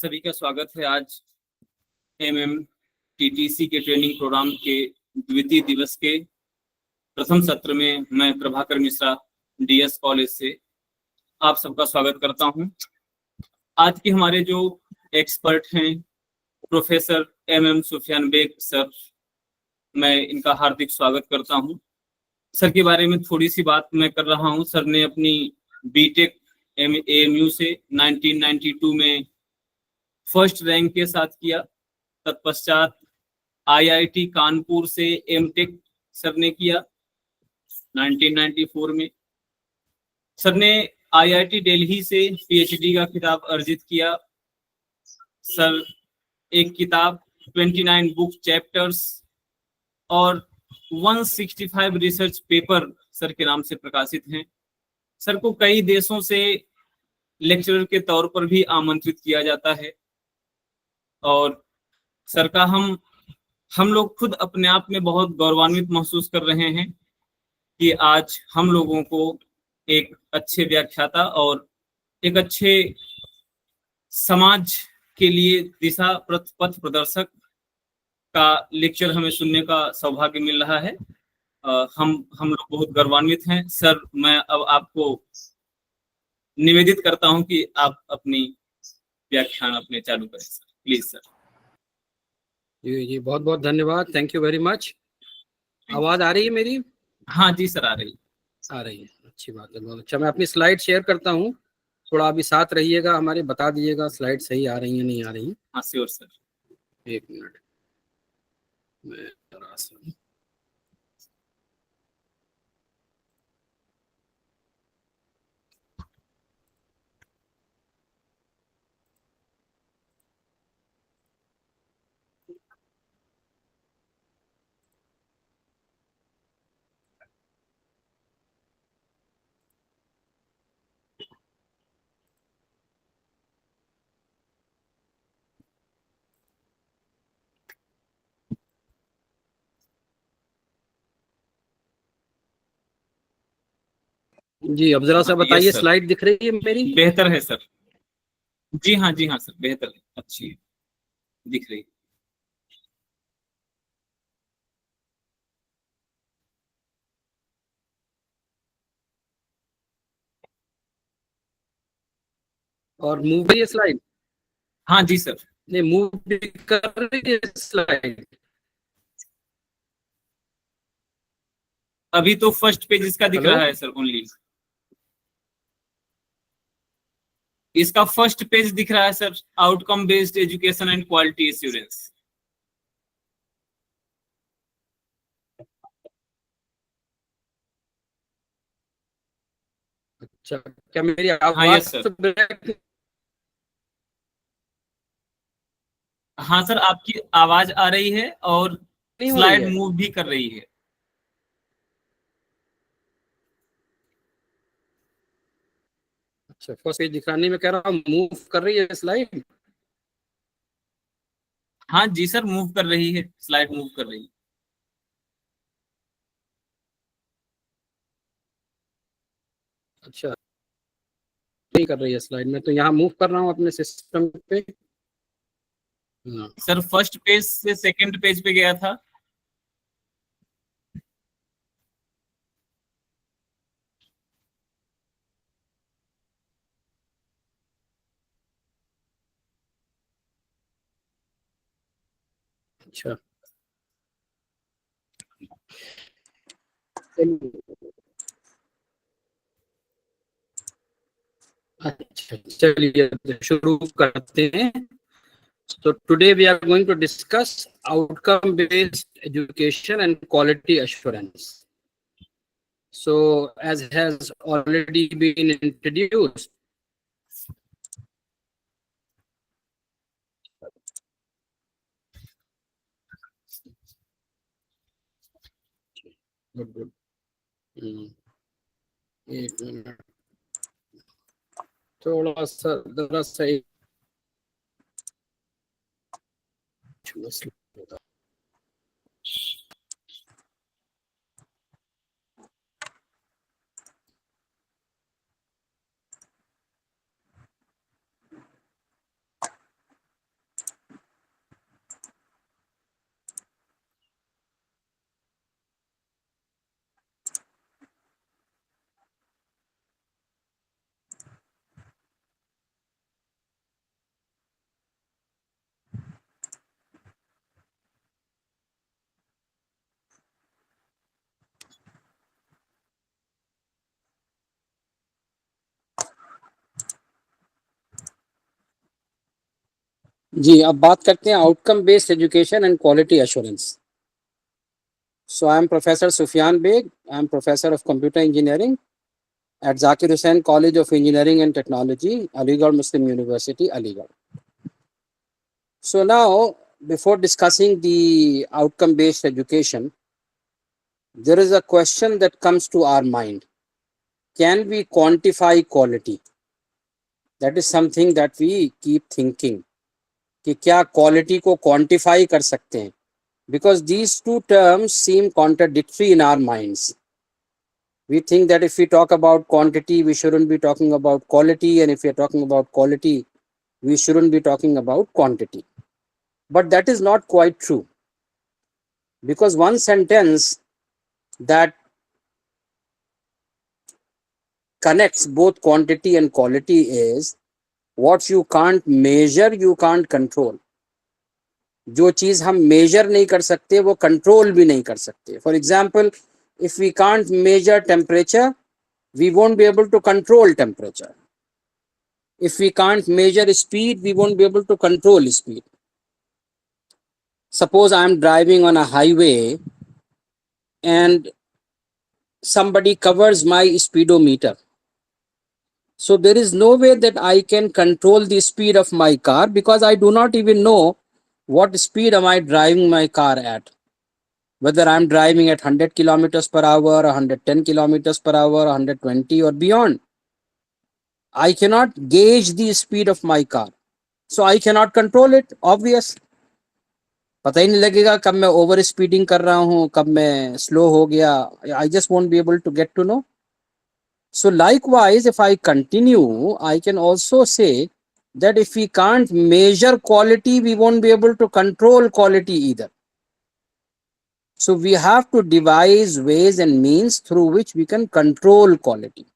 सभी का स्वागत है। आज टीटीसी के ट्रेनिंग प्रोग्राम के द्वितीय दिवस के प्रथम सत्र में मैं प्रभाकर मिश्रा डीएस कॉलेज से आप सबका स्वागत करता हूं। आज के हमारे जो एक्सपर्ट हैं प्रोफेसर सुफियान बेग सर, मैं इनका हार्दिक स्वागत करता हूं। सर के बारे में थोड़ी सी बात मैं कर रहा हूं। सर ने अपनी बीटेक एएमयू से 1992 में फर्स्ट रैंक के साथ किया। तत्पश्चात आईआईटी कानपुर से एमटेक सर ने किया 1994 में। सर ने आईआईटी दिल्ली से पीएचडी का खिताब अर्जित किया। सर एक किताब 29 बुक चैप्टर्स और 165 रिसर्च पेपर सर के नाम से प्रकाशित हैं। सर को कई देशों से लेक्चरर के तौर पर भी आमंत्रित किया जाता है और सर का हम लोग खुद अपने आप में बहुत गौरवान्वित महसूस कर रहे हैं कि आज हम लोगों को एक अच्छे व्याख्याता और एक अच्छे समाज के लिए दिशा पथ प्रदर्शक का लेक्चर हमें सुनने का सौभाग्य मिल रहा है। हम लोग बहुत गौरवान्वित हैं। सर, मैं अब आपको निवेदित करता हूं कि आप अपनी व्याख्यान अपने चालू करें सर, प्लीज सर। जी बहुत बहुत धन्यवाद, थैंक यू वेरी मच। आवाज आ रही है मेरी? हाँ जी सर, आ रही है। अच्छी बात है, बहुत अच्छा। मैं अपनी स्लाइड शेयर करता हूँ, थोड़ा अभी साथ रहिएगा हमारे, बता दीजिएगा स्लाइड सही आ रही है नहीं आ रही। हाँ श्योर सर। एक मिनट मैं जी, अब जरा सा बताइए, स्लाइड दिख रही है मेरी? बेहतर है सर। जी हाँ सर, बेहतर है, अच्छी है, दिख रही है। और मूव भी है स्लाइड? हाँ जी सर। नहीं, मूव भी कर रही है स्लाइड। अभी तो फर्स्ट पेज इसका दिख रहा है सर ओनली। इसका फर्स्ट पेज दिख रहा है sir, outcome based education and quality assurance. अच्छा, क्या मेरी आवाज? हाँ सर, आपकी आवाज आ रही है और स्लाइड मूव भी कर रही है। अच्छा, फर्स्ट पेज दिखाने में कह रहा हूँ मूव कर रही है स्लाइड। हाँ जी सर, मूव कर रही है, स्लाइड मूव कर रही है। अच्छा, नहीं कर रही है स्लाइड में, तो यहाँ मूव कर रहा हूँ अपने सिस्टम पे। सर फर्स्ट पेज से सेकंड पेज पे गया था। अच्छा, अच्छा चलिए शुरू करते हैं। So today we are going to discuss outcome-based education and quality assurance. So as has already been introduced, good. एक मिनट, थोड़ा सा जरा सा जी, अब बात करते हैं outcome based education and quality assurance. So I am Professor Sufyan Beg. I am Professor of Computer Engineering at Zakir Hussain College of Engineering and Technology, Aligarh Muslim University, Aligarh. So now, before discussing the outcome based education, there is a question that comes to our mind. Can we quantify quality? That is something that we keep thinking. कि क्या quality को quantify कर सकते हैं, because these two terms seem contradictory in our minds. We think that if we talk about quantity, we shouldn't be talking about quality, and if we are talking about quality, we shouldn't be talking about quantity. But that is not quite true, because one sentence that connects both quantity and quality is, what you can't measure, you can't control. जो चीज हम major नहीं कर सकते वो control भी नहीं कर सकते. For example, if we can't measure temperature, we won't be able to control temperature. If we can't measure speed, we won't be able to control speed. Suppose I am driving on a highway and somebody covers my speedometer. So there is no way that I can control the speed of my car, because I do not even know what speed am I driving my car at. Whether I'm driving at 100 kilometers per hour, 110 kilometers per hour, 120 or beyond. I cannot gauge the speed of my car. So I cannot control it, obvious. पता ही नहीं लगेगा कब मैं over speeding कर रहा हूँ, कब मैं स्लो हो गया. I just won't be able to get to know. So likewise, if I continue, I can also say that if we can't measure quality, we won't be able to control quality either. So we have to devise ways and means through which we can control quality,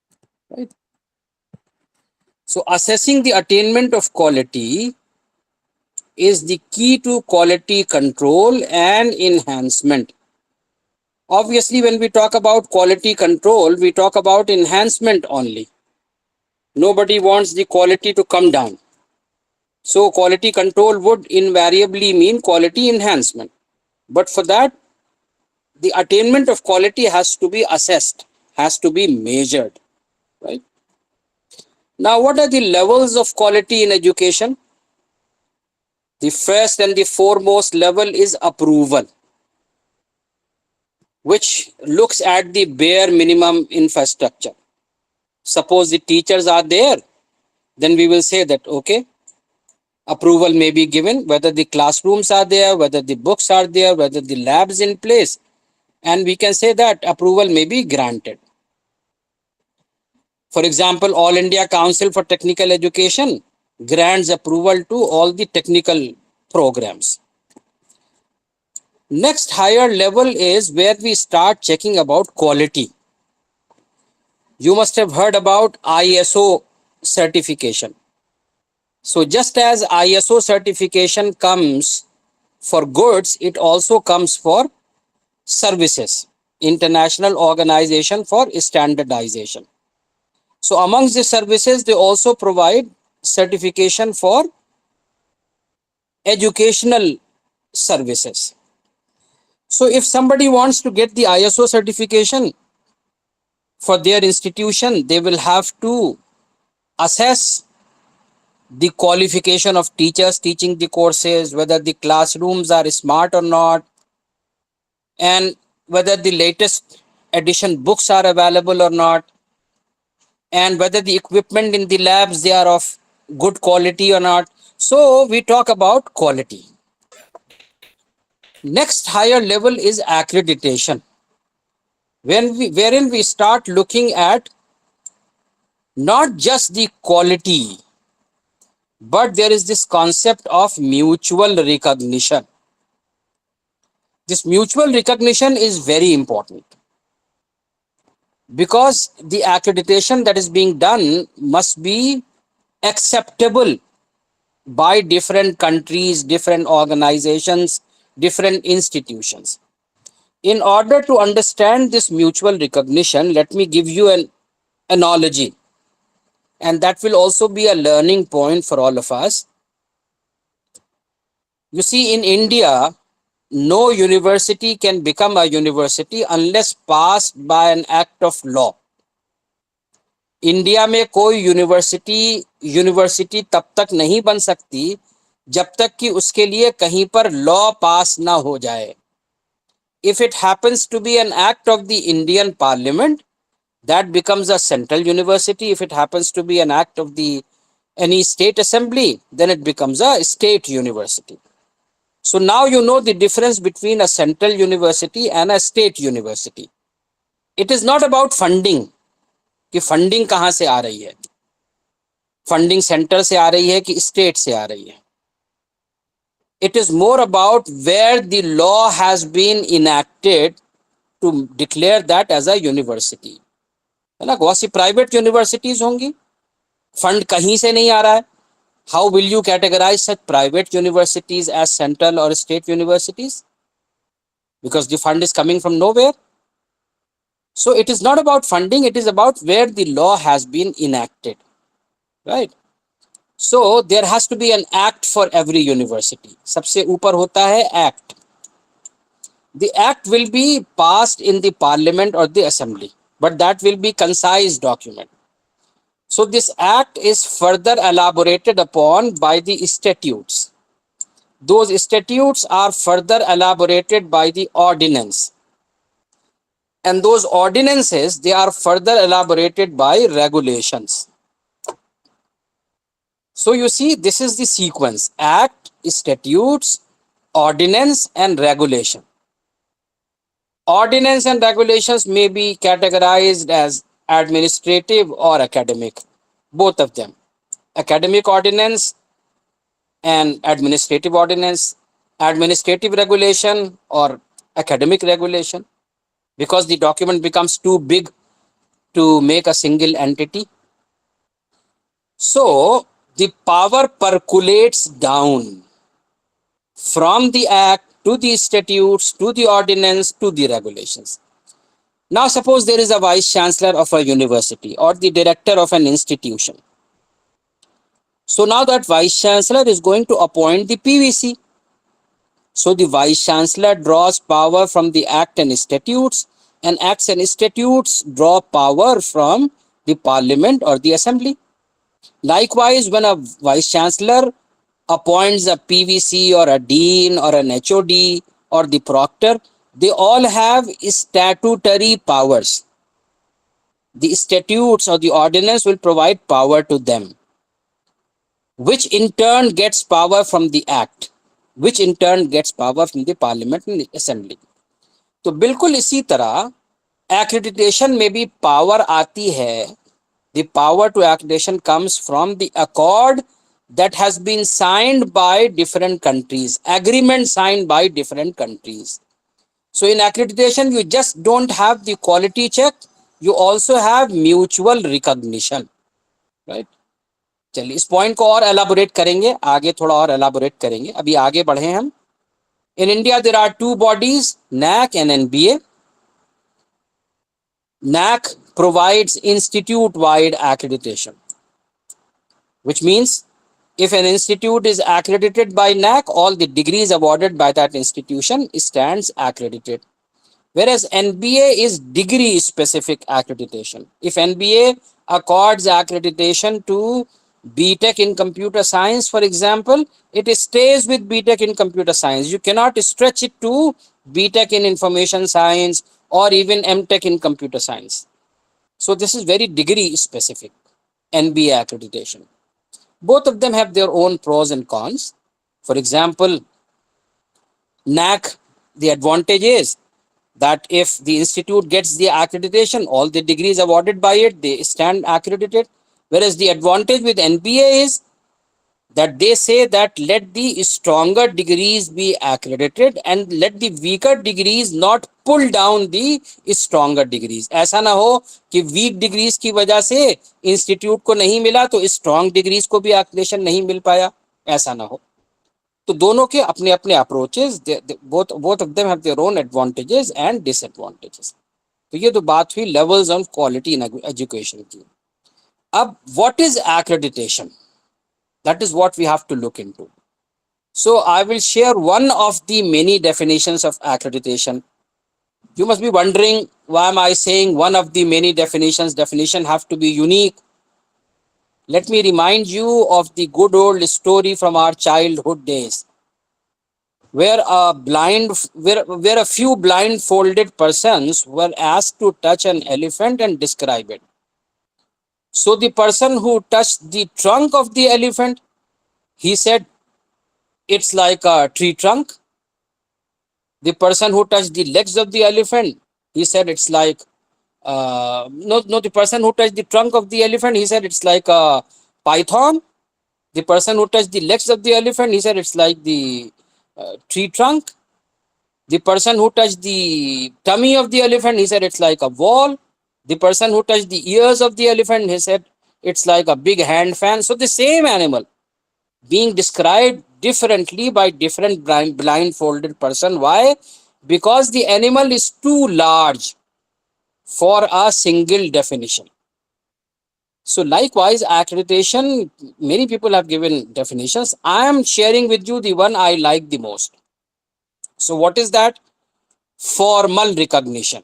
right? So assessing the attainment of quality is the key to quality control and enhancement. Obviously, when we talk about quality control, we talk about enhancement only. Nobody wants the quality to come down. So quality control would invariably mean quality enhancement. But for that, the attainment of quality has to be assessed, has to be measured, right? Now, what are the levels of quality in education? The first and the foremost level is approval, which looks at the bare minimum infrastructure. Suppose the teachers are there, then we will say that, okay, approval may be given, whether the classrooms are there, whether the books are there, whether the labs in place, and we can say that approval may be granted. For example, All India Council for Technical Education grants approval to all the technical programs. Next higher level is where we start checking about quality. You must have heard about ISO certification. So just as ISO certification comes for goods, it also comes for services, International Organization for Standardization. So amongst the services, they also provide certification for educational services. So if somebody wants to get the ISO certification for their institution, they will have to assess the qualification of teachers teaching the courses, whether the classrooms are smart or not, and whether the latest edition books are available or not, and whether the equipment in the labs, they are of good quality or not. So we talk about quality. Next higher level is accreditation, wherein we start looking at not just the quality, but there is this concept of mutual recognition. This mutual recognition is very important, because the accreditation that is being done must be acceptable by different countries, different organizations, different institutions. In order to understand this mutual recognition, let me give you an analogy, and that will also be a learning point for all of us. You see, in India, no university can become a university unless passed by an act of law. India में कोई university तब तक नहीं बन सकती जब तक कि उसके लिए कहीं पर लॉ पास ना हो जाए. If it happens to be an act of the Indian Parliament, that becomes a central university. If it happens to be an act of the any state assembly, then it becomes a state university. So now you know the difference between a central university and a state university. It is not about funding, कि funding कहां से आ रही है, funding centre से आ रही है कि state से आ रही है. It is more about where the law has been enacted to declare that as a university. है ना, बहुत सी प्राइवेट यूनिवर्सिटीज होंगी, फंड कहीं से नहीं आ रहा है. How will you categorize such private universities as central or state universities? Because the fund is coming from nowhere. So it is not about funding, it is about where the law has been enacted, right? So there has to be an act for every university. सबसे ऊपर होता है act. The act will be passed in the parliament or the assembly, but that will be concise document. So this act is further elaborated upon by the statutes. Those statutes are further elaborated by the ordinance. And those ordinances, they are further elaborated by regulations. So you see, this is the sequence: act, statutes, ordinance, and regulation. Ordinance and regulations may be categorized as administrative or academic, both of them. Academic ordinance and administrative ordinance, administrative regulation or academic regulation, because the document becomes too big to make a single entity. So the power percolates down from the act to the statutes, to the ordinance, to the regulations. Now suppose there is a vice chancellor of a university or the director of an institution. So now that vice chancellor is going to appoint the PVC. So the vice chancellor draws power from the act and statutes, and acts and statutes draw power from the parliament or the assembly. Likewise, when a vice chancellor appoints a PVC or a dean or an HOD or the proctor, they all have statutory powers. The statutes or the ordinance will provide power to them, which in turn gets power from the act, which in turn gets power from the parliament and the assembly. तो बिल्कुल इसी तरह accreditation में भी power आती है. The power to accreditation comes from the accord that has been signed by different countries, agreement signed by different countries. So in accreditation, you just don't have the quality check, you also have mutual recognition, right? चलिए इस point को और elaborate करेंगे, आगे थोड़ा और elaborate करेंगे. अभी आगे बढ़े हम. In India, there are two bodies, NAC and NBA. NAC provides institute-wide accreditation, which means if an institute is accredited by NAC, all the degrees awarded by that institution stands accredited. Whereas NBA is degree-specific accreditation. If NBA accords accreditation to BTech in computer science, for example, it stays with BTech in computer science. You cannot stretch it to BTech in information science or even MTech in computer science. So this is very degree-specific, NBA accreditation. Both of them have their own pros and cons. For example, NAC, the advantage is that if the institute gets the accreditation, all the degrees awarded by it, they stand accredited. Whereas the advantage with NBA is that they say that let the stronger degrees be accredited and let the weaker degrees not pull down the stronger degrees. ऐसा ना हो कि weak degrees की वजह से institute को नहीं मिला तो strong degrees को भी accreditation नहीं मिल पाया, ऐसा ना हो. तो दोनों के अपने अपने approaches, both of them have their own advantages and disadvantages. तो ये तो बात हुई levels of quality in education की. अब what is accreditation? That is what we have to look into. So I will share one of the many definitions of accreditation. You must be wondering, why am I saying one of the many definitions? Definition have to be unique. Let me remind you of the good old story from our childhood days, where a few blindfolded persons were asked to touch an elephant and describe it. So the person who touched the trunk of the elephant, he said it's like a tree trunk. The person who touched the legs of the elephant, he said it's like no, the person who touched the trunk of the elephant, he said it's like a python. The person who touched the legs of the elephant, he said it's like the tree trunk. The person who touched the tummy of the elephant, he said it's like a wall. The person who touched the ears of the elephant, he said it's like a big hand fan. So the same animal being described differently by different blindfolded person. Why? Because the animal is too large for a single definition. So likewise, accreditation, many people have given definitions. I am sharing with you the one I like the most. So what is that? Formal recognition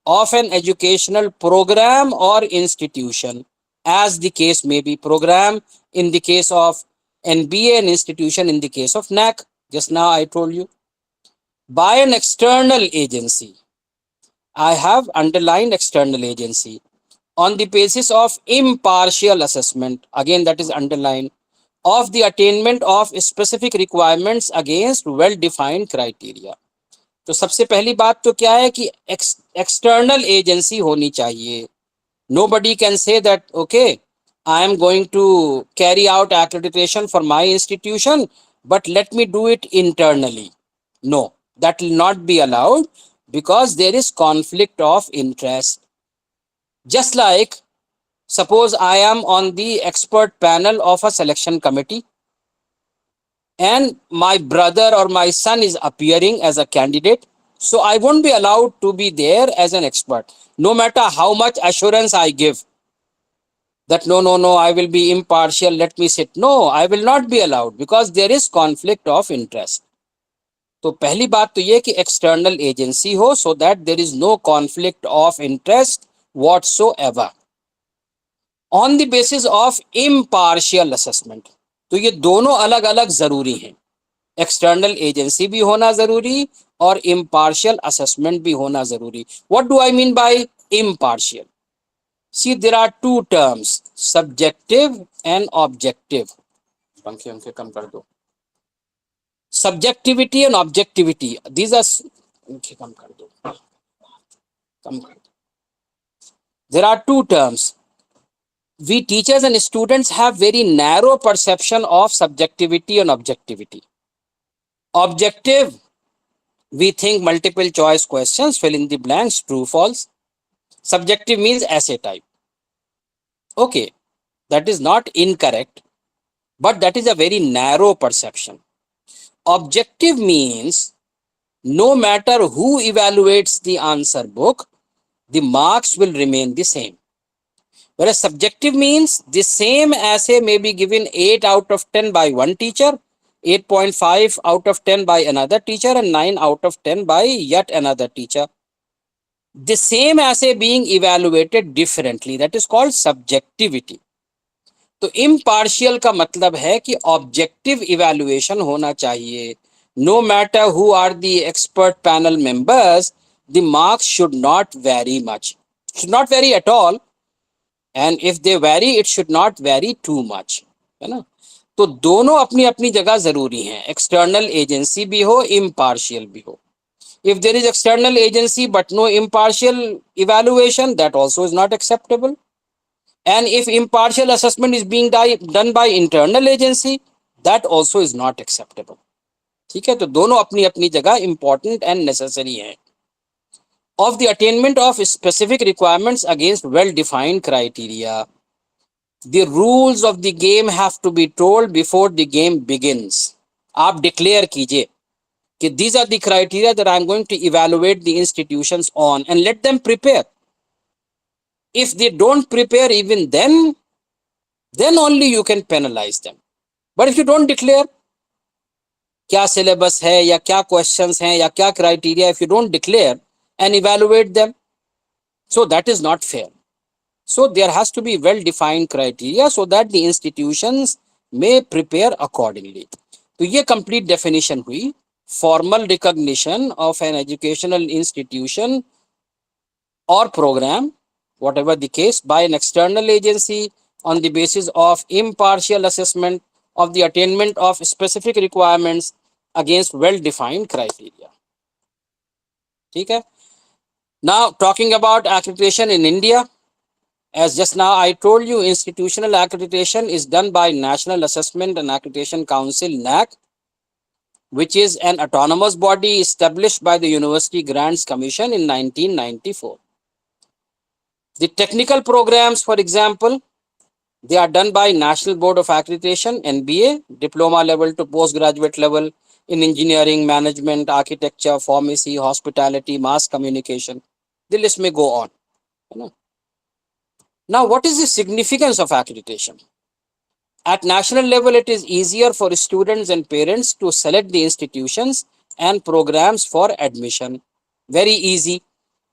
of an educational program or institution, as the case may be. Program in the case of NBA, and institution in the case of NAC. Just now I told you. By an external agency. I have underlined external agency. On the basis of impartial assessment, again that is underlined, of the attainment of specific requirements against well-defined criteria. तो सबसे पहली बात तो क्या है कि external agency होनी चाहिए. Nobody can say that, okay, I am going to carry out accreditation for my institution, but let me do it internally. No, that will not be allowed because there is conflict of interest. Just like, suppose I am on the expert panel of a selection committee and my brother or my son is appearing as a candidate. So I won't be allowed to be there as an expert, no matter how much assurance I give that no, I will be impartial, let me sit. No, I will not be allowed because there is conflict of interest. तो पहली बात तो ये कि external agency हो, so that there is no conflict of interest whatsoever. On the basis of impartial assessment. तो ये दोनों अलग अलग जरूरी हैं. एक्सटर्नल एजेंसी भी होना जरूरी और impartial assessment भी होना जरूरी. What do I mean by impartial? See, there are two terms, subjective and objective. पंखे कम कर दो. Subjectivity and objectivity. These are कम कर दो. कम कर दो. There are two terms. We teachers and students have very narrow perception of subjectivity and objectivity. Objective, we think multiple choice questions, fill in the blanks, true, false. Subjective means essay type. Okay, that is not incorrect, but that is a very narrow perception. Objective means no matter who evaluates the answer book, the marks will remain the same. Whereas subjective means the same essay may be given 8 out of 10 by one teacher, 8.5 out of 10 by another teacher, and 9 out of 10 by yet another teacher. The same essay being evaluated differently, that is called subjectivity. तो impartial का मतलब है कि objective evaluation होना चाहिए. No matter who are the expert panel members, the marks should not vary much. Should not vary at all. And if they vary, it should not vary too much. है ना? तो दोनों अपनी अपनी जगह जरूरी हैं. एक्सटर्नल एजेंसी भी हो, impartial भी हो. If there is external agency but no impartial evaluation, that also is not acceptable. And if impartial assessment is being done by internal agency, that also is not acceptable. ठीक है, तो दोनों अपनी अपनी जगह important and necessary हैं. Of the attainment of specific requirements against well-defined criteria, the rules of the game have to be told before the game begins. आप declare कीजिए कि these are the criteria that I am going to evaluate the institutions on, and let them prepare. If they don't prepare even then only you can penalize them. But if you don't declare, क्या syllabus है या क्या questions हैं या क्या criteria, if you don't declare and evaluate them, so that is not fair. So there has to be well defined criteria so that the institutions may prepare accordingly. तो ये complete definition हुई formal recognition of an educational institution or program, whatever the case, by an external agency on the basis of impartial assessment of the attainment of specific requirements against well defined criteria. ठीक है. Now talking about accreditation in India, as just now I told you, institutional accreditation is done by National Assessment and Accreditation Council, NAC, which is an autonomous body established by the University Grants Commission in 1994. The technical programs, for example, they are done by National Board of Accreditation, NBA, diploma level to postgraduate level in engineering, management, architecture, pharmacy, hospitality, mass communication. The list may go on. Now, what is the significance of accreditation? At national level, it is easier for students and parents to select the institutions and programs for admission. Very easy.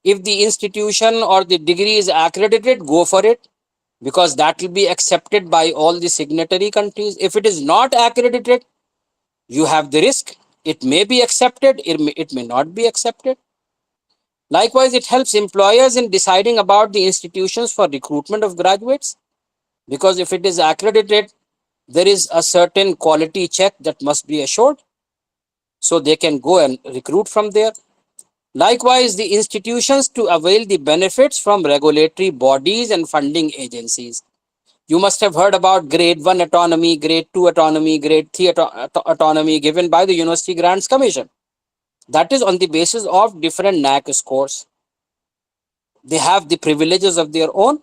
If the institution or the degree is accredited, go for it, because that will be accepted by all the signatory countries. If it is not accredited, you have the risk. It may be accepted, it may not be accepted. Likewise, it helps employers in deciding about the institutions for recruitment of graduates, because if it is accredited, there is a certain quality check that must be assured, so they can go and recruit from there. Likewise, the institutions to avail the benefits from regulatory bodies and funding agencies. You must have heard about grade 1 autonomy, grade 2 autonomy, grade 3 autonomy given by the University Grants Commission. That is on the basis of different NAC scores. They have the privileges of their own.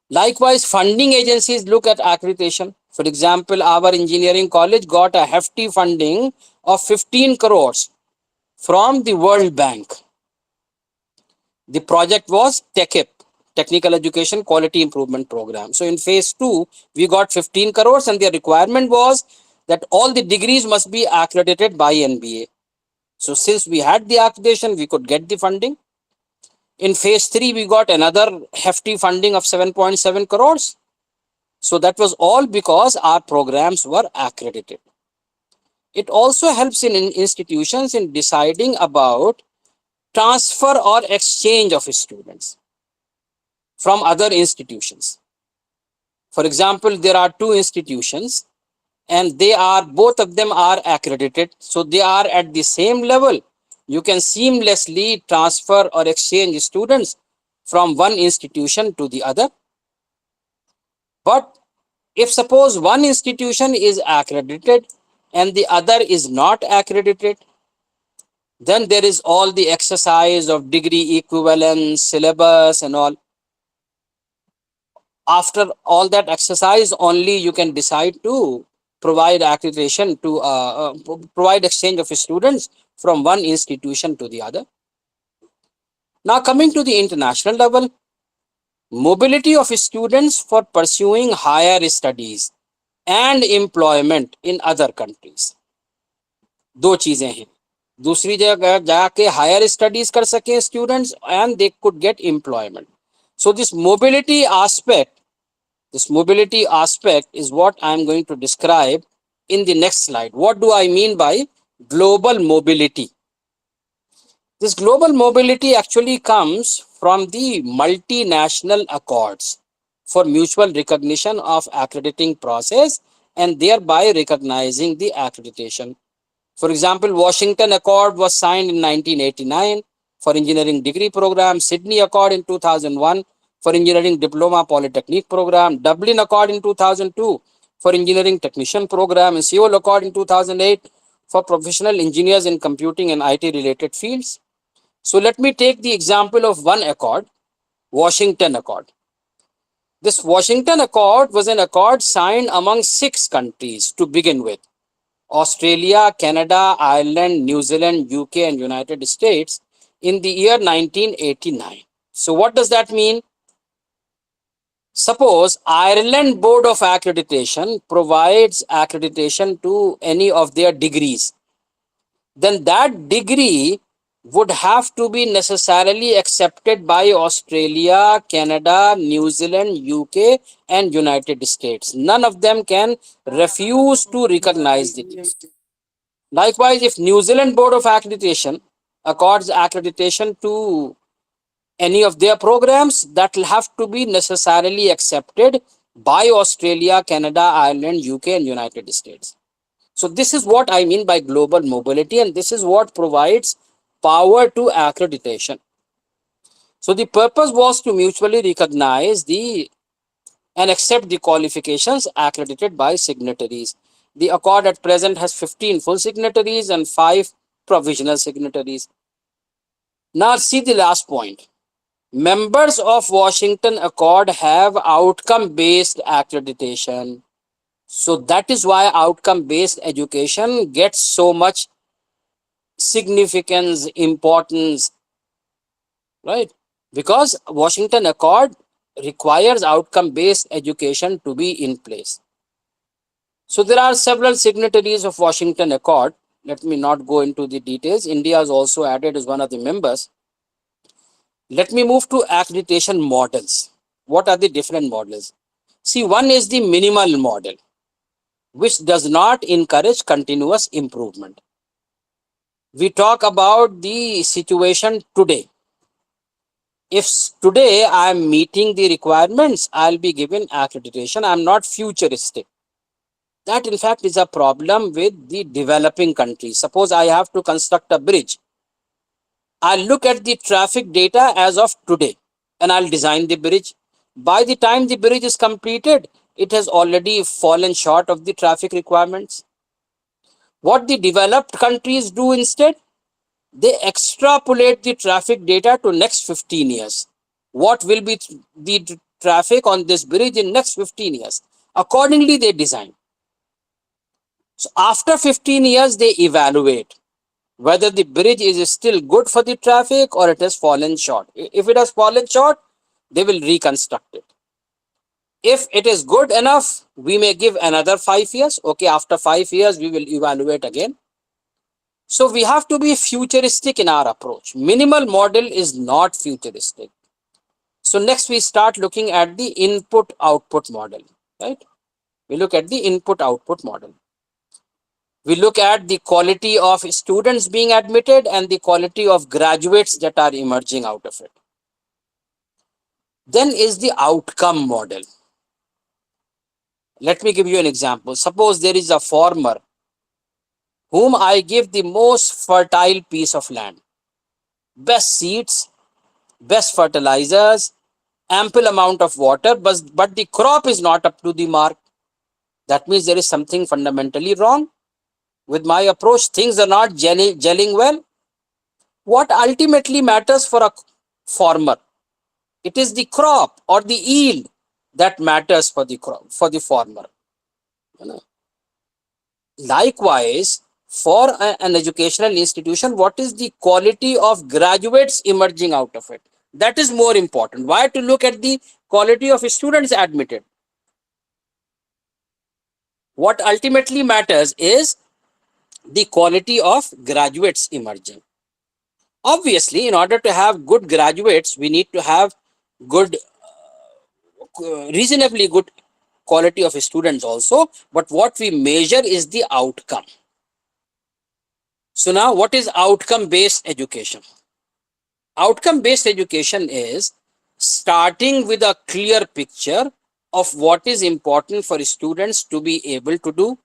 Likewise, funding agencies look at accreditation. For example, our engineering college got a hefty funding of 15 crores from the World Bank. The project was TEQIP, Technical Education Quality Improvement Program. So in phase 2, we got 15 crores and the requirement was that all the degrees must be accredited by NBA. So since we had the accreditation, we could get the funding. In phase 3, we got another hefty funding of 7.7 crores. So that was all because our programs were accredited. It also helps in institutions in deciding about transfer or exchange of students from other institutions. For example, there are two institutions and both of them are accredited. So they are at the same level. You can seamlessly transfer or exchange students from one institution to the other. But if suppose one institution is accredited and the other is not accredited, then there is all the exercise of degree equivalence, syllabus and all. After all that exercise, only you can decide to provide accreditation to provide exchange of students from one institution to the other. Now coming to the international level, mobility of students for pursuing higher studies and employment in other countries. दो चीजें हैं. दूसरी जगह जाके higher studies कर सकें students and they could get employment. So this mobility aspect is what I am going to describe in the next slide. What do I mean by global mobility? This global mobility actually comes from the multinational accords for mutual recognition of accrediting process and thereby recognizing the accreditation. For example, Washington Accord was signed in 1989 for engineering degree program, Sydney Accord in 2001 for engineering diploma polytechnic program, Dublin Accord in 2002 for engineering technician program, and Seoul Accord in 2008 for professional engineers in computing and IT related fields. So let me take the example of one accord, Washington Accord. This Washington Accord was an accord signed among 6 countries to begin with: Australia, Canada, Ireland, New Zealand, UK, and United States in the year 1989. So what does that mean? Suppose Ireland Board of Accreditation provides accreditation to any of their degrees, then that degree would have to be necessarily accepted by Australia, Canada, New Zealand, UK, and United States. None of them can refuse to recognize it. Likewise, if New Zealand Board of Accreditation accords accreditation to any of their programs, that will have to be necessarily accepted by Australia, Canada, Ireland, UK, and United States. So this is what I mean by global mobility, and this is what provides power to accreditation. So the purpose was to mutually recognize and accept the qualifications accredited by signatories. The accord at present has 15 full signatories and 5 provisional signatories. Now see the last point. Members of Washington Accord have outcome-based accreditation. So that is why outcome-based education gets so much significance, importance, right? Because Washington Accord requires outcome-based education to be in place. So there are several signatories of Washington Accord. Let me not go into the details. India is also added as one of the members. Let me move to accreditation models. What are the different models? See, one is the minimal model, which does not encourage continuous improvement. We talk about the situation today. If today I am meeting the requirements, I'll be given accreditation. I'm not futuristic. That in fact is a problem with the developing countries. Suppose I have to construct a bridge. I'll look at the traffic data as of today and I'll design the bridge. By the time the bridge is completed, it has already fallen short of the traffic requirements. What the developed countries do instead, they extrapolate the traffic data to next 15 years. What will be the traffic on this bridge in next 15 years? Accordingly, they design. So after 15 years, they evaluate whether the bridge is still good for the traffic or it has fallen short. If it has fallen short, they will reconstruct it. If it is good enough, we may give another 5 years. Okay, after 5 years, we will evaluate again. So we have to be futuristic in our approach. Minimal model is not futuristic. So next we start looking at the input-output model, right? We look at the input-output model. We look at the quality of students being admitted and the quality of graduates that are emerging out of it. Then is the outcome model. Let me give you an example. Suppose there is a farmer whom I give the most fertile piece of land, best seeds, best fertilizers, ample amount of water, but the crop is not up to the mark. That means there is something fundamentally wrong with my approach. Things are not gelling well. What ultimately matters for a farmer? It is the crop or the yield that matters for the crop, for the farmer. Likewise, for an educational institution, what is the quality of graduates emerging out of it? That is more important. Why to look at the quality of students admitted? What ultimately matters is the quality of graduates emerging. Obviously, in order to have good graduates, we need to have good, reasonably good quality of students also. But what we measure is the outcome. So now what is outcome-based education? Outcome-based education is starting with a clear picture of what is important for students to be able to do,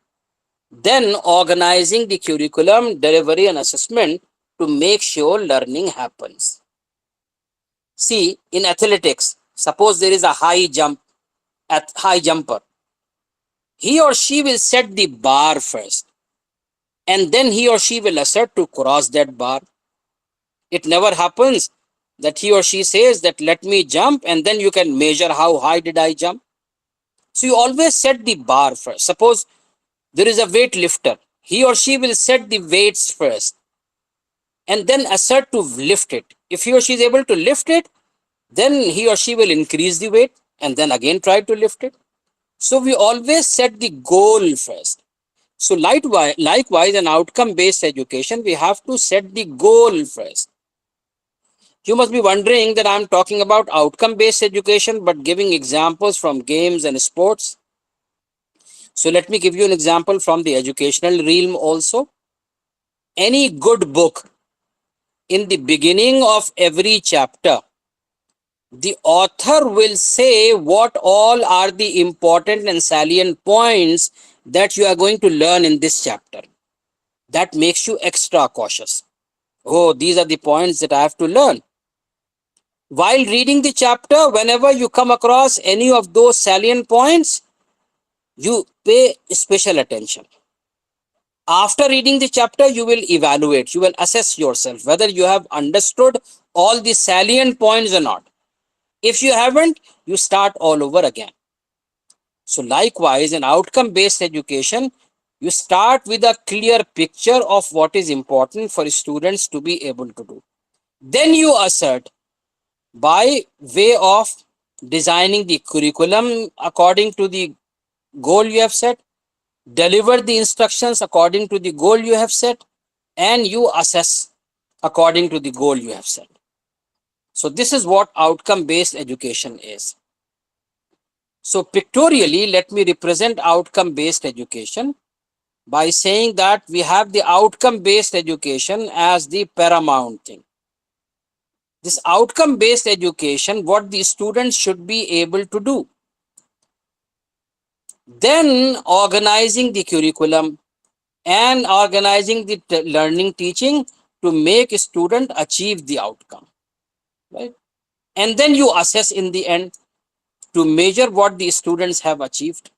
then organizing the curriculum, delivery and assessment to make sure learning happens. See, in athletics, suppose there is a high jumper. He or she will set the bar first, and then he or she will assert to cross that bar. It never happens that he or she says that let me jump and then you can measure how high did I jump. So you always set the bar first. Suppose there is a weightlifter. He or she will set the weights first and then assert to lift it. If he or she is able to lift it, then he or she will increase the weight and then again try to lift it. So we always set the goal first. So likewise, in outcome-based education, we have to set the goal first. You must be wondering that I'm talking about outcome-based education, but giving examples from games and sports. So let me give you an example from the educational realm also. Any good book, in the beginning of every chapter, the author will say what all are the important and salient points that you are going to learn in this chapter. That makes you extra cautious. Oh, these are the points that I have to learn. While reading the chapter, whenever you come across any of those salient points, you pay special attention. After reading the chapter, you will evaluate, you will assess yourself whether you have understood all the salient points or not. If you haven't, you start all over again. So likewise, in outcome-based education, you start with a clear picture of what is important for students to be able to do. Then you assert by way of designing the curriculum according to the goal you have set, deliver the instructions according to the goal you have set, and you assess according to the goal you have set. So this is what outcome-based education is. So pictorially, let me represent outcome-based education by saying that we have the outcome-based education as the paramount thing. This outcome-based education, what the students should be able to do. Then organizing the curriculum and organizing the learning teaching to make a student achieve the outcome, right? And then you assess in the end to measure what the students have achieved.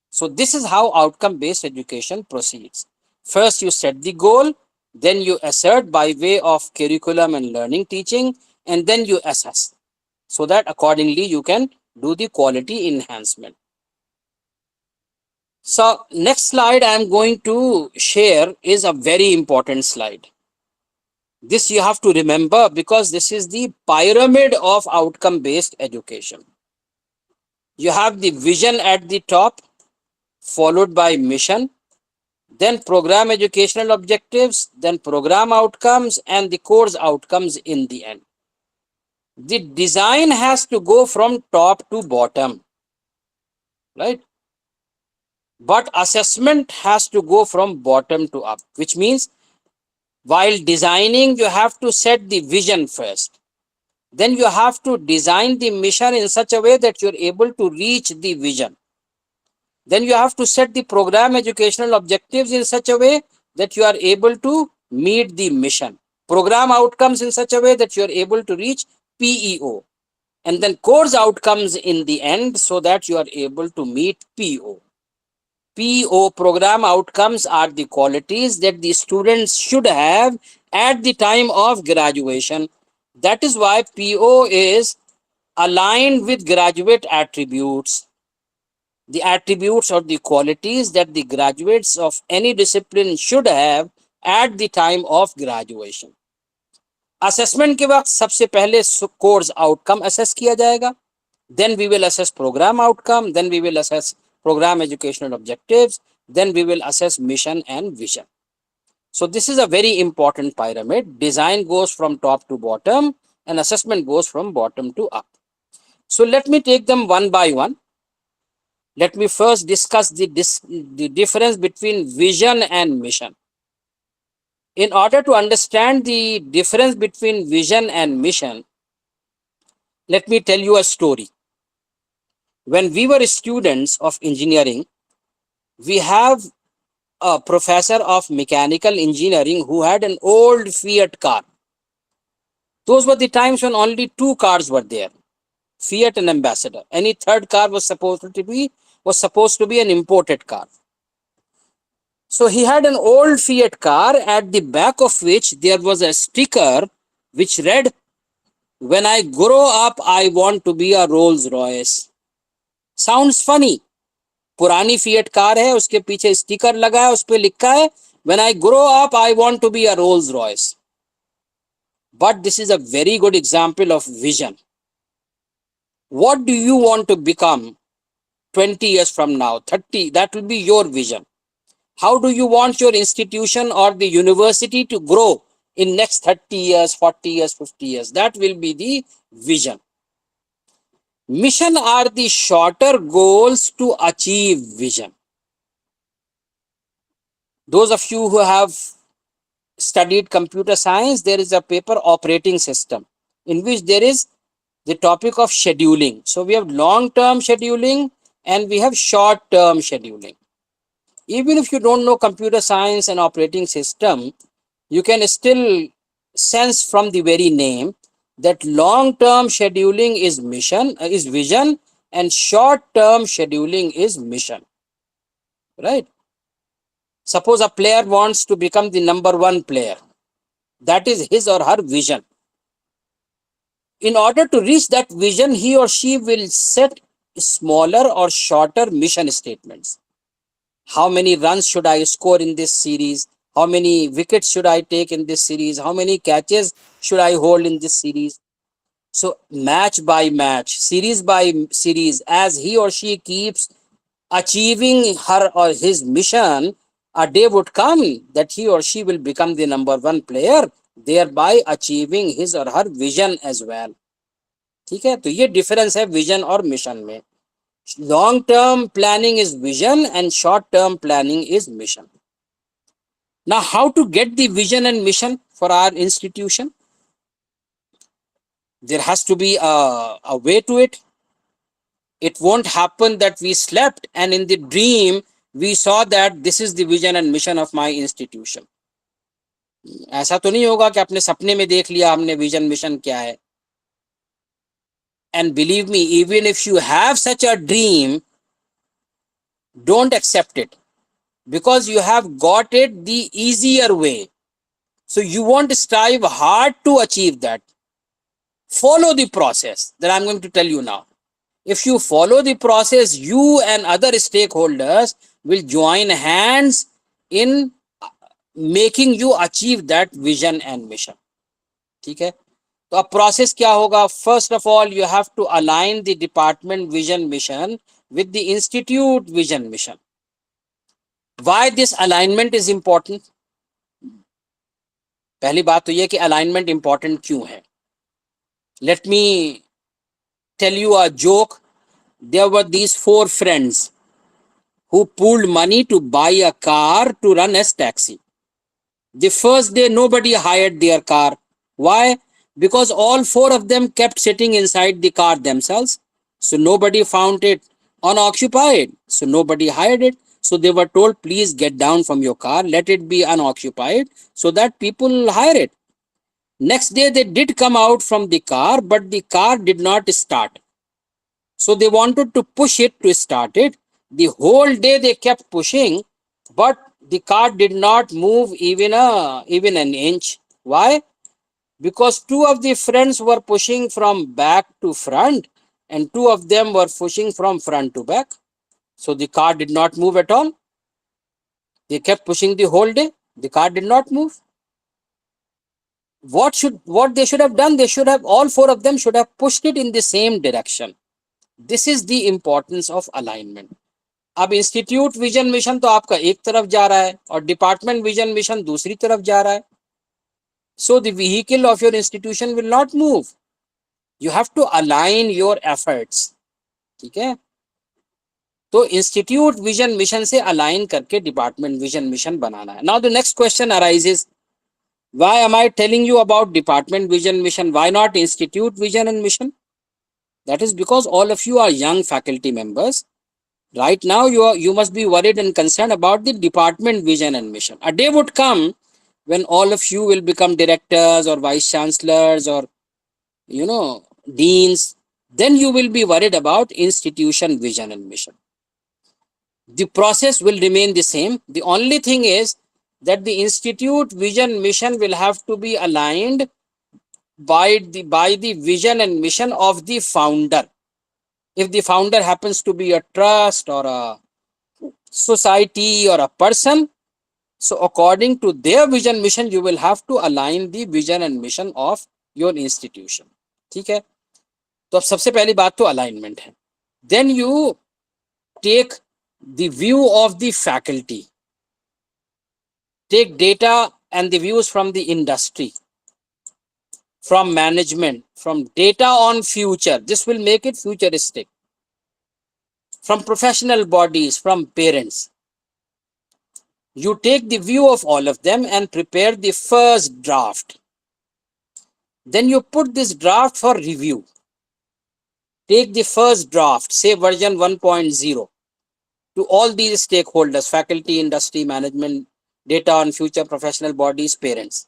So this is how outcome-based education proceeds. First, you set the goal, then you assert by way of curriculum and learning teaching, and then you assess so that accordingly you can do the quality enhancement. So next slide I am going to share is a very important slide. This you have to remember because this is the pyramid of outcome-based education. You have the vision at the top, followed by mission, then program educational objectives, then program outcomes, and the course outcomes in the end. The design has to go from top to bottom, right? But assessment has to go from bottom to up, which means while designing, you have to set the vision first. Then you have to design the mission in such a way that you're able to reach the vision. Then you have to set the program educational objectives in such a way that you are able to meet the mission. Program outcomes in such a way that you are able to reach PEO. And then course outcomes in the end so that you are able to meet PO. PO, program outcomes, are the qualities that the students should have at the time of graduation. That is why PO is aligned with graduate attributes. The attributes or the qualities that the graduates of any discipline should have at the time of graduation. Assessment के वक्त सबसे पहले course outcome assess किया जाएगा. Then we will assess program outcome. Then we will assess program educational objectives. Then we will assess mission and vision. So this is a very important pyramid. Design goes from top to bottom and assessment goes from bottom to up. So let me take them one by one. Let me first discuss the difference between vision and mission. In order to understand the difference between vision and mission, let me tell you a story. When we were students of engineering, we have a professor of mechanical engineering who had an old Fiat car. Those were the times when only two cars were there, Fiat and Ambassador. Any third car was supposed to be an imported car. So he had an old Fiat car at the back of which there was a sticker which read, "When I grow up, I want to be a Rolls Royce." Sounds funny. पुरानी Fiat car है, उसके पीछे sticker लगा है, उस पे लिखा है, "When I grow up, I want to be a Rolls Royce." But this is a very good example of vision. What do you want to become 20 years from now, 30? That will be your vision. How do you want your institution or the university to grow in next 30 years, 40 years, 50 years? That will be the vision. Mission are the shorter goals to achieve vision. Those of you who have studied computer science, there is a paper, operating system, in which there is the topic of scheduling. So we have long-term scheduling and we have short-term scheduling. Even if you don't know computer science and operating system, you can still sense from the very name that long-term scheduling is vision, and short-term scheduling is mission. Right? Suppose a player wants to become the number one player. That is his or her vision. In order to reach that vision, he or she will set smaller or shorter mission statements. How many runs should I score in this series? How many wickets should I take in this series? How many catches should I hold in this series? So match by match, series by series, as he or she keeps achieving her or his mission, a day would come that he or she will become the number one player, thereby achieving his or her vision as well. ठीक है, तो ये difference है vision और mission में. Long term planning is vision and short term planning is mission. Now, how to get the vision and mission for our institution? There has to be a way to it. It won't happen that we slept and in the dream we saw that this is the vision and mission of my institution. ऐसा तो नहीं होगा कि अपने सपने में देख लिया हमने विजन मिशन क्या है. And believe me, even if you have such a dream, don't accept it, because you have got it the easier way. So you won't strive hard to achieve that. Follow the process that I'm going to tell you now. If you follow the process, you and other stakeholders will join hands in making you achieve that vision and mission. ठीक है, तो अब process क्या होगा? First of all you have to align the department vision mission with the institute vision mission. Why this alignment is important? पहली बात तो यह कि अलाइनमेंट इंपॉर्टेंट क्यों है. Let me tell you a joke. There were these 4 friends who pooled money to buy a car to run as taxi. The first day nobody hired their car. Why? Because all 4 of them kept sitting inside the car themselves. So nobody found it unoccupied. So nobody hired it. So they were told, please get down from your car, let it be unoccupied so that people hire it. Next day they did come out from the car, but the car did not start. So they wanted to push it to start it. The whole day they kept pushing, but the car did not move even an inch. Why? Because 2 of the friends were pushing from back to front and 2 of them were pushing from front to back. So the car did not move at all. They kept pushing the whole day. The car did not move. What they should have done? They should have, all 4 of them should have pushed it in the same direction. This is the importance of alignment. अब institute vision mission तो आपका एक तरफ जा रहा है और department vision mission दूसरी तरफ जा रहा है. So the vehicle of your institution will not move. You have to align your efforts. ठीक है, तो इंस्टीट्यूट विजन मिशन से अलाइन करके डिपार्टमेंट विजन मिशन बनाना है. Now the next question arises, why am I telling you about department vision mission? Why not institute vision and mission? That is because all of you are young faculty members. Right now you must be worried and concerned about the department vision and mission. A day would come when all of you will become directors or vice chancellors or deans. Then you will be worried about institution vision and mission. The process will remain the same. The only thing is that the institute vision mission will have to be aligned by the vision and mission of the founder. If the founder happens to be a trust or a society or a person, so according to their vision mission, you will have to align the vision and mission of your institution. ठीक है, तो अब सबसे पहली बात तो alignment है. Then you take the view of the faculty, take data and the views from the industry, from management, from data on future. This will make it futuristic. From professional bodies, from parents. You take the view of all of them and prepare the first draft. Then you put this draft for review. Take the first draft, say version 1.0, to all these stakeholders, faculty, industry, management, data on future, professional bodies, parents.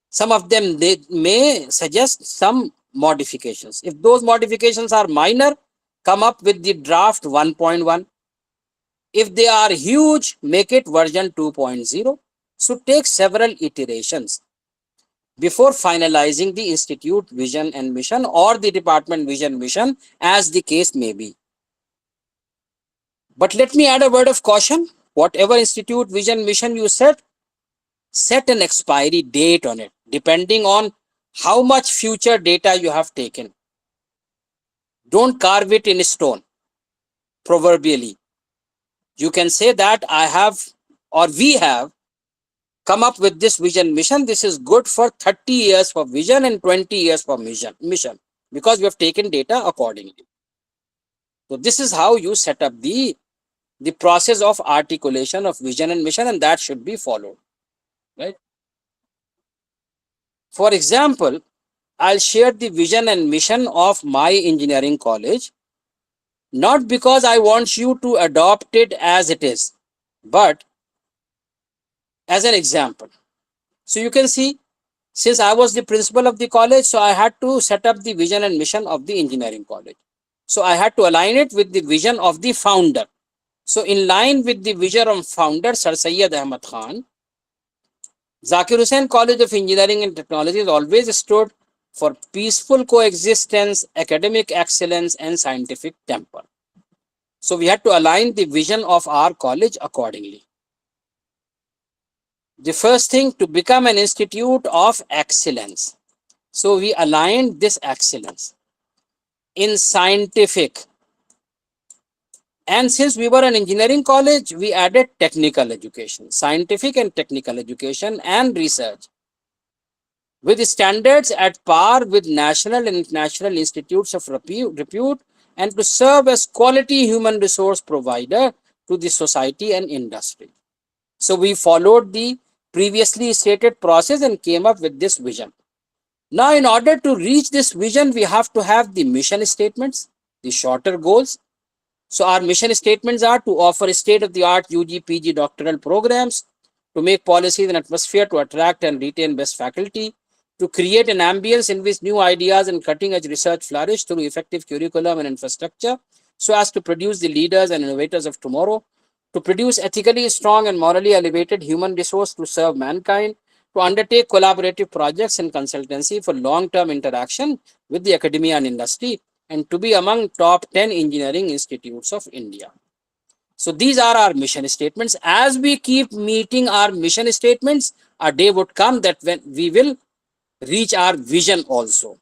Some of them, they may suggest some modifications. If those modifications are minor, come up with the draft 1.1. If they are huge, make it version 2.0. So take several iterations before finalizing the institute vision and mission or the department vision mission, as the case may be. But let me add a word of caution. Whatever institute vision mission you set an expiry date on it, depending on how much future data you have taken. Don't carve it in stone, proverbially. You can say that I have, or we have, come up with this vision mission. This is good for 30 years for vision and 20 years for mission, because we have taken data accordingly. So this is how you set up the process of articulation of vision and mission, and that should be followed, right? For example, I'll share the vision and mission of my engineering college, not because I want you to adopt it as it is, but as an example. So you can see, since I was the principal of the college, so I had to set up the vision and mission of the engineering college. So I had to align it with the vision of the founder. So in line with the vision of founder, Sir Syed Ahmad Khan, Zakir Hussain College of Engineering and Technology has always stood for peaceful coexistence, academic excellence, and scientific temper. So we had to align the vision of our college accordingly. The first thing, to become an institute of excellence. So we aligned this excellence in scientific. And since we were an engineering college, we added technical education, scientific and technical education and research, with standards at par with national and international institutes of repute, and to serve as quality human resource provider to the society and industry. So we followed the previously stated process and came up with this vision. Now, in order to reach this vision, we have to have the mission statements, the shorter goals. So our mission statements are to offer state-of-the-art UG, PG doctoral programs, to make policies and atmosphere to attract and retain best faculty, to create an ambience in which new ideas and cutting-edge research flourish through effective curriculum and infrastructure, so as to produce the leaders and innovators of tomorrow, to produce ethically strong and morally elevated human resource to serve mankind, to undertake collaborative projects and consultancy for long-term interaction with the academia and industry, and to be among top 10 engineering institutes of India. So these are our mission statements. As we keep meeting our mission statements, a day would come that when we will reach our vision also.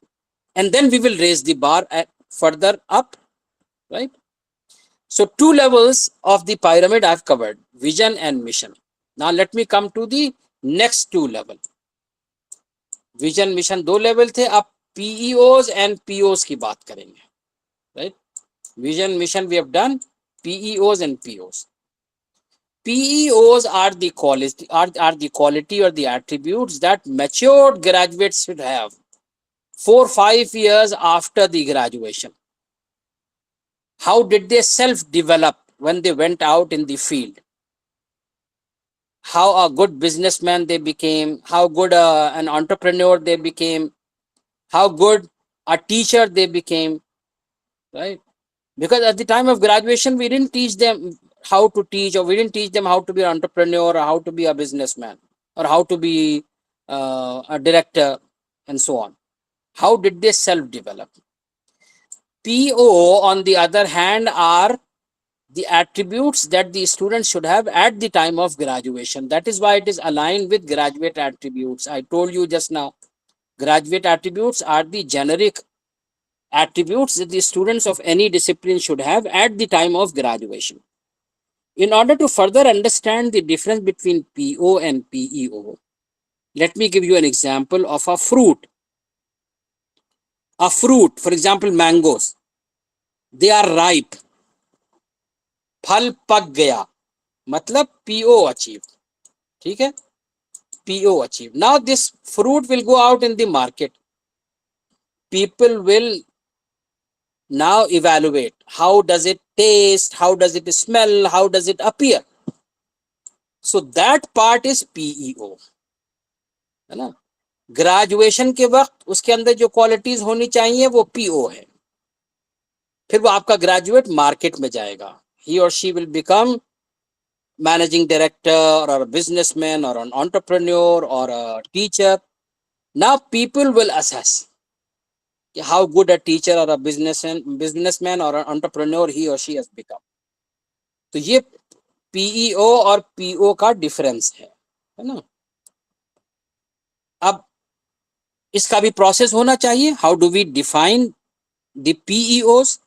And then we will raise the bar further up, right? So 2 levels of the pyramid I've covered, vision and mission. Now let me come to the next 2 level. Vision, mission 2 level थे, अब PEOs and POs की बात करेंगे, right? Vision, mission we have done, PEOs and POs. PEOs are the quality, or the attributes that matured graduates should have 4-5 years after the graduation. How did they self-develop when they went out in the field? How a good businessman they became, how good an entrepreneur they became, how good a teacher they became, right? Because at the time of graduation, we didn't teach them how to teach, or we didn't teach them how to be an entrepreneur, or how to be a businessman, or how to be a director, and so on. How did they self-develop? PO, on the other hand, are the attributes that the students should have at the time of graduation. That is why it is aligned with graduate attributes. I told you just now, graduate attributes are the generic attributes that the students of any discipline should have at the time of graduation. In order to further understand the difference between PO and PEO, let me give you an example of a fruit. A fruit, for example, mangoes, they are ripe. फल पक गया, मतलब PO achieved. ठीक है? PO achieved. Now this fruit will go out in the market. People will now evaluate how does it taste, how does it smell, how does it appear. So that part is PEO. है ना? Graduation के वक्त उसके अंदर जो qualities होनी चाहिए वो PO है. फिर वो आपका ग्रेजुएट मार्केट में जाएगा. He or she will become managing director or a businessman or an entrepreneur or a teacher. Now people will assess how good a teacher or a businessman or an entrepreneur he or she has become. तो ये PEO और PO का difference है ना? अब इसका भी process होना चाहिए. How do we define the PEOs?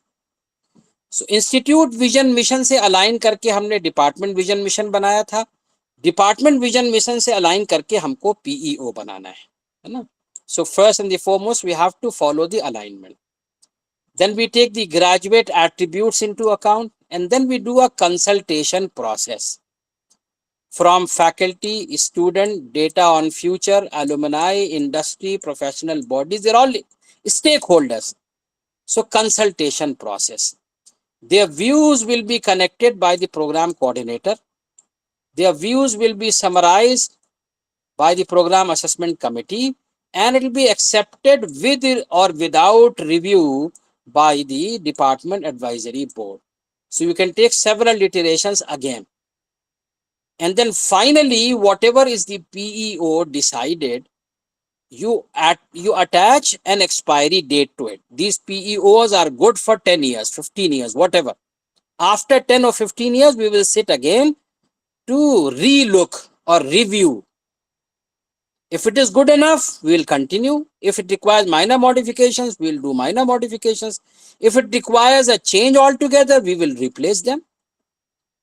So institute vision mission से अलाइन करके हमने डिपार्टमेंट विजन मिशन बनाया था. डिपार्टमेंट विजन मिशन से अलाइन करके हमको PEO बनाना है ना? So first and the foremost, we have to follow the alignment. Then we take the graduate attributes into account, and then we do a consultation process from faculty, student, data on future, alumni, industry, professional bodies. They're all stakeholders. So consultation process. Their views will be connected by the program coordinator. Their views will be summarized by the program assessment committee, and it will be accepted with or without review by the department advisory board. So you can take several iterations again. And then finally, whatever is the PEO decided, you attach an expiry date to it. These PEOs are good for 10 years, 15 years, whatever. After 10 or 15 years, we will sit again to relook or review. If it is good enough, we will continue. If it requires minor modifications, we will do minor modifications. If it requires a change altogether, we will replace them.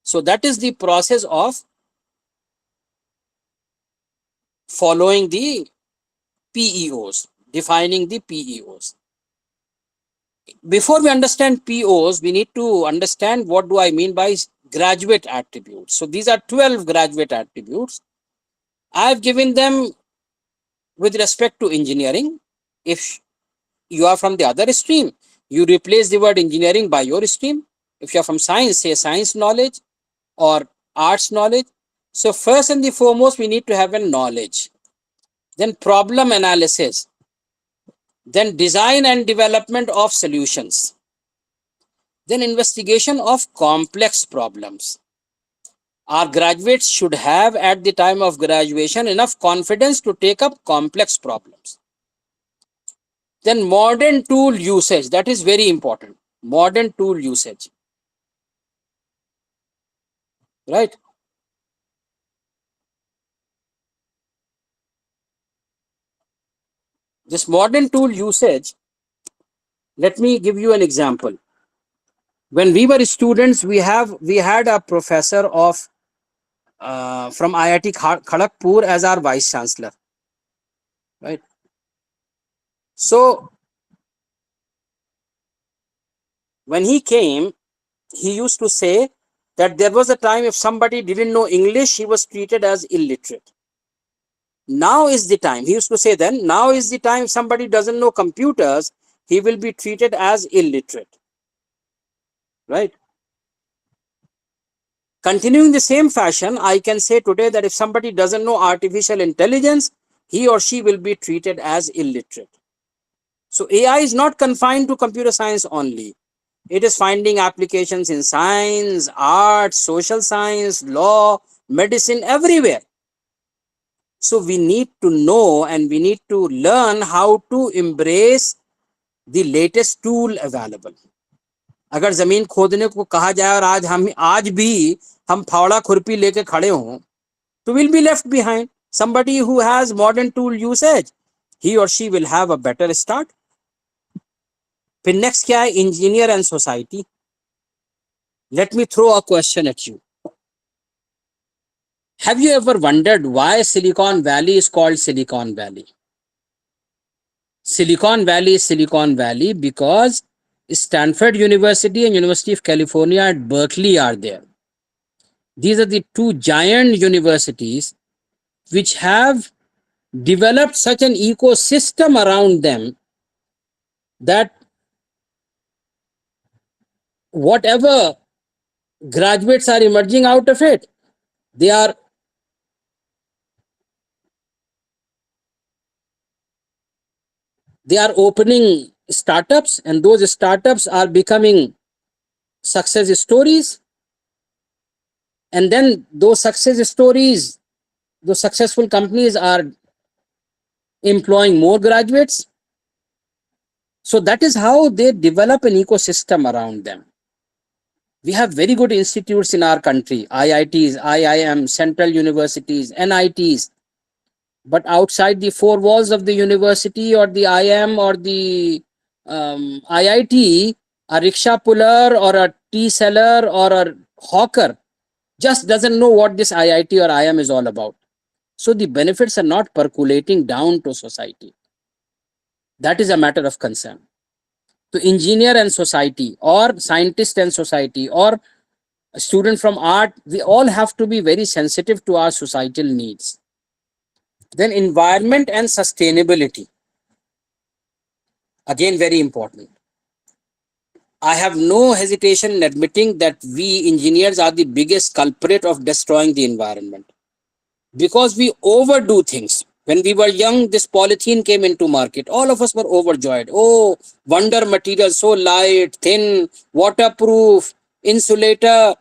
So that is the process of following the PEOs, defining the PEOs. Before we understand POs, we need to understand what do I mean by graduate attributes. So these are 12 graduate attributes. I have given them with respect to engineering. If you are from the other stream, you replace the word engineering by your stream. If you are from science, say science knowledge or arts knowledge. So first and the foremost, we need to have a knowledge. Then problem analysis. Then design and development of solutions. Then investigation of complex problems. Our graduates should have at the time of graduation enough confidence to take up complex problems. Then modern tool usage, that is very important. Modern tool usage. Right? This modern tool usage, let me give you an example. When we were students, we had a professor of from IIT Kharagpur as our vice chancellor, right? So when he came, he used to say that there was a time if somebody didn't know English, he was treated as illiterate. Now is the time, he used to say then, now is the time if somebody doesn't know computers, he will be treated as illiterate, right? Continuing the same fashion, I can say today that if somebody doesn't know artificial intelligence, he or she will be treated as illiterate. So AI is not confined to computer science only. It is finding applications in science, art, social science, law, medicine, everywhere. So we need to know and we need to learn how to embrace the latest tool available. अगर जमीन खोदने को कहा जाए और आज भी हम फावड़ा खुरपी लेके खड़े हों, तो will be left behind. Somebody who has modern tool usage, he or she will have a better start. फिर नेक्स्ट क्या है, engineer and society. Let me throw a question at you. Have you ever wondered why Silicon Valley is called Silicon Valley? Silicon Valley is Silicon Valley because Stanford University and University of California at Berkeley are there. These are the two giant universities which have developed such an ecosystem around them that whatever graduates are emerging out of it, they are opening startups, and those startups are becoming success stories. And then those success stories, those successful companies are employing more graduates. So that is how they develop an ecosystem around them. We have very good institutes in our country, IITs, IIM, central universities, NITs. But outside the four walls of the university or the IIM or the IIT, a rickshaw puller or a tea seller or a hawker just doesn't know what this IIT or IIM is all about. So the benefits are not percolating down to society. That is a matter of concern. So engineer and society, or scientist and society, or a student from art, we all have to be very sensitive to our societal needs. Then environment and sustainability. Again, very important. I have no hesitation in admitting that we engineers are the biggest culprit of destroying the environment, because we overdo things. When we were young, this polythene came into market. All of us were overjoyed. Oh, wonder material, so light, thin, waterproof, insulator.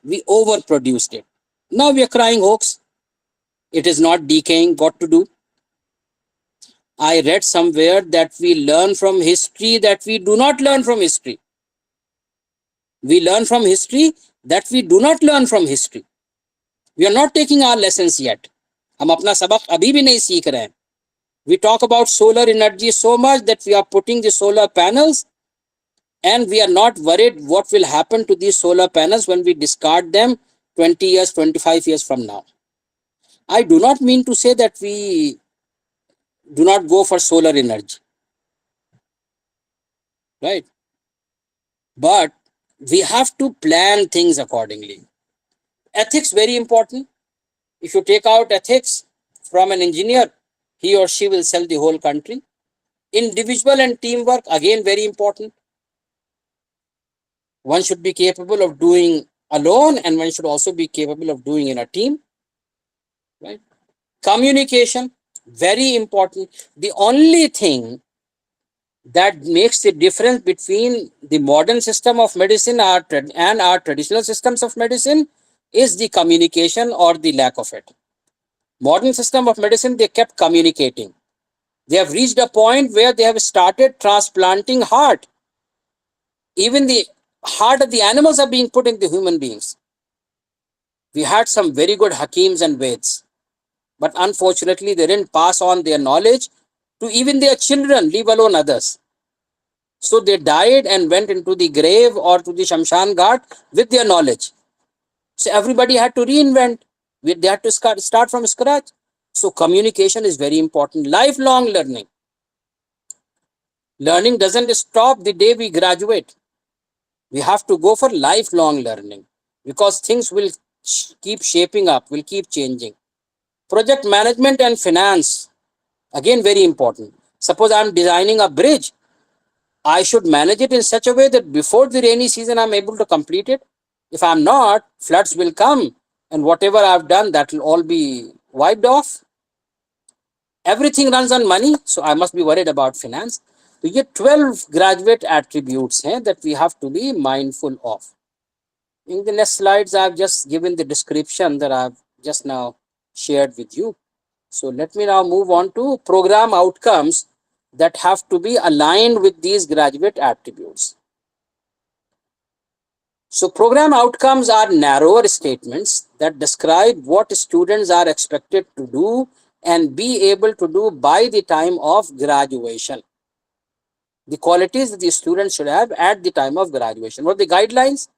We overproduced it. Now we are crying hoax. It is not decaying. What to do? I read somewhere that we learn from history that we do not learn from history. We learn from history that we do not learn from history. We are not taking our lessons yet. हम अपना सबक अभी भी नहीं सीख रहे हैं. We talk about solar energy so much that we are putting the solar panels, and we are not worried what will happen to these solar panels when we discard them 20 years, 25 years from now. I do not mean to say that we do not go for solar energy, right? But we have to plan things accordingly. Ethics, very important. If you take out ethics from an engineer, he or she will sell the whole country. Individual and teamwork, again, very important. One should be capable of doing alone, and one should also be capable of doing in a team, right? Communication, very important. The only thing that makes the difference between the modern system of medicine and our traditional systems of medicine is the communication or the lack of it. Modern system of medicine, they kept communicating. They have reached a point where they have started transplanting heart. Even the heart of the animals are being put in the human beings. We had some very good Hakims and Veds, but unfortunately they didn't pass on their knowledge to even their children, leave alone others. So they died and went into the grave or to the Shamshan Ghat with their knowledge. So everybody had to reinvent. They had to start from scratch. So communication is very important. Lifelong learning. Learning doesn't stop the day we graduate. We have to go for lifelong learning, because things will keep shaping up, will keep changing. Project management and finance, again, very important. Suppose I'm designing a bridge. I should manage it in such a way that before the rainy season, I'm able to complete it. If I'm not, floods will come, and whatever I've done, that will all be wiped off. Everything runs on money, so I must be worried about finance. So ये 12 graduate attributes हैं that we have to be mindful of. In the next slides, I've just given the description that I've just now shared with you. So let me now move on to program outcomes that have to be aligned with these graduate attributes. So program outcomes are narrower statements that describe what students are expected to do and be able to do by the time of graduation. the qualities that the student should have at the time of graduation. What are the guidelines?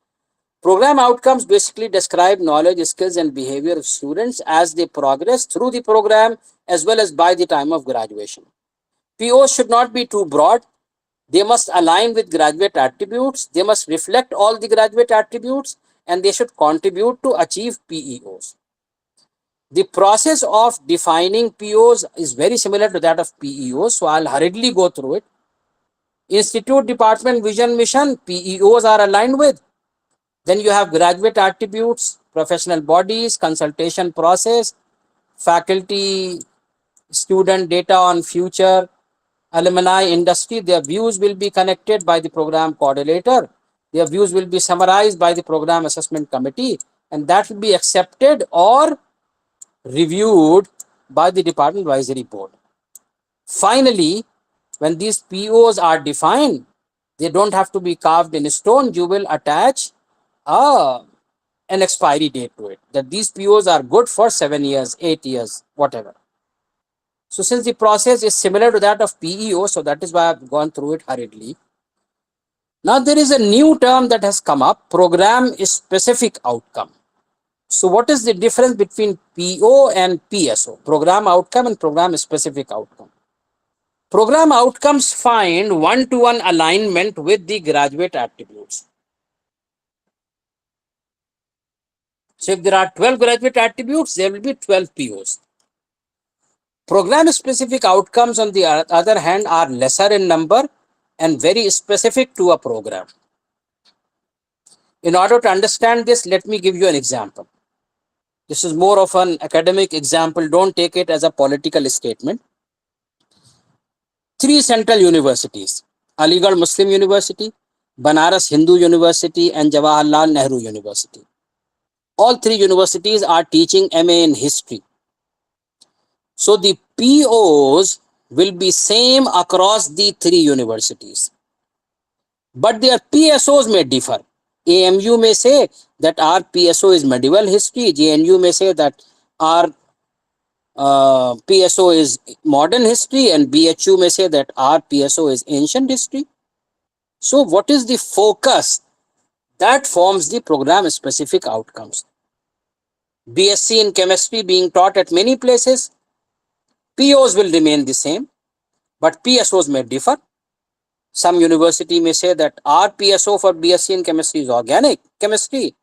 Program outcomes basically describe knowledge, skills, and behavior of students as they progress through the program as well as by the time of graduation. POs should not be too broad. They must align with graduate attributes. They must reflect all the graduate attributes, and they should contribute to achieve PEOs. The process of defining POs is very similar to that of PEOs, so I'll hurriedly go through it. Institute, department, vision, mission, PEOs are aligned with. Then you have graduate attributes, professional bodies, consultation process, faculty, student data on future, alumni, industry. Their views will be connected by the program coordinator. Their views will be summarized by the program assessment committee, and that will be accepted or reviewed by the department advisory board. Finally, when these POs are defined, they don't have to be carved in stone. You will attach an expiry date to it, that these POs are good for 7 years, 8 years, whatever. So since the process is similar to that of PEO, so that is why I've gone through it hurriedly. Now there is a new term that has come up, program specific outcome. So what is the difference between PO and PSO? Program outcome and program specific outcome. Program outcomes find one-to-one alignment with the graduate attributes. So if there are 12 graduate attributes, there will be 12 POs. Program specific outcomes, on the other hand, are lesser in number and very specific to a program. In order to understand this, let me give you an example. This is more of an academic example. Don't take it as a political statement. 3 central universities, Aligarh Muslim University, Banaras Hindu University, and Jawaharlal Nehru University. All 3 universities are teaching MA in history. So the POs will be same across the 3 universities. But their PSOs may differ. AMU may say that our PSO is medieval history. JNU may say that our PSO is modern history, and BHU may say that our PSO is ancient history. So what is the focus? That forms the program specific outcomes. BSc in chemistry being taught at many places, POs will remain the same, but PSOs may differ. Some university may say that our PSO for BSc in chemistry is organic chemistry.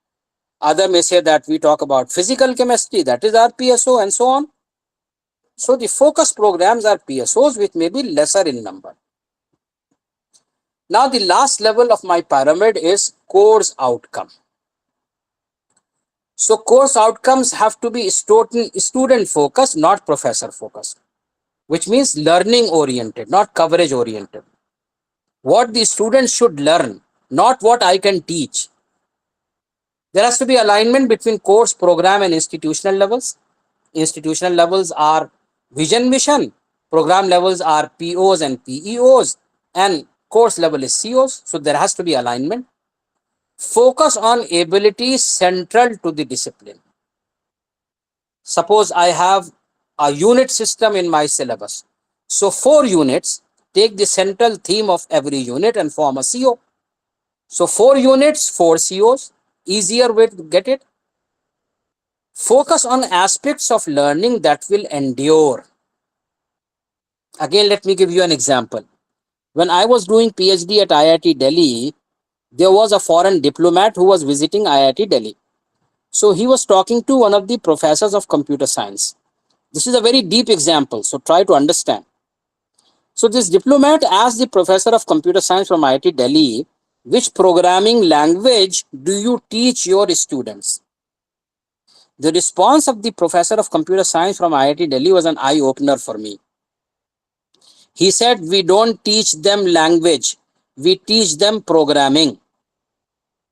Other may say that we talk about physical chemistry, that is our PSO, and so on. So the focus programs are PSOs, which may be lesser in number. Now the last level of my pyramid is course outcome. So course outcomes have to be student focused, not professor focused, which means learning oriented, not coverage oriented. What the students should learn, not what I can teach. There has to be alignment between course, program, and institutional levels. Institutional levels are vision, mission. Program levels are POs and PEOs, and course level is COs. So there has to be alignment. Focus on abilities central to the discipline. Suppose I have a unit system in my syllabus. So 4 units, take the central theme of every unit and form a CO. So 4 units, 4 COs, easier way to get it. Focus on aspects of learning that will endure. Again, let me give you an example. When I was doing PhD at IIT Delhi, there was a foreign diplomat who was visiting IIT Delhi. So he was talking to one of the professors of computer science. This is a very deep example, so try to understand. So this diplomat asked the professor of computer science from IIT Delhi, which programming language do you teach your students? The response of the professor of computer science from IIT Delhi was an eye-opener for me. He said, we don't teach them language, we teach them programming.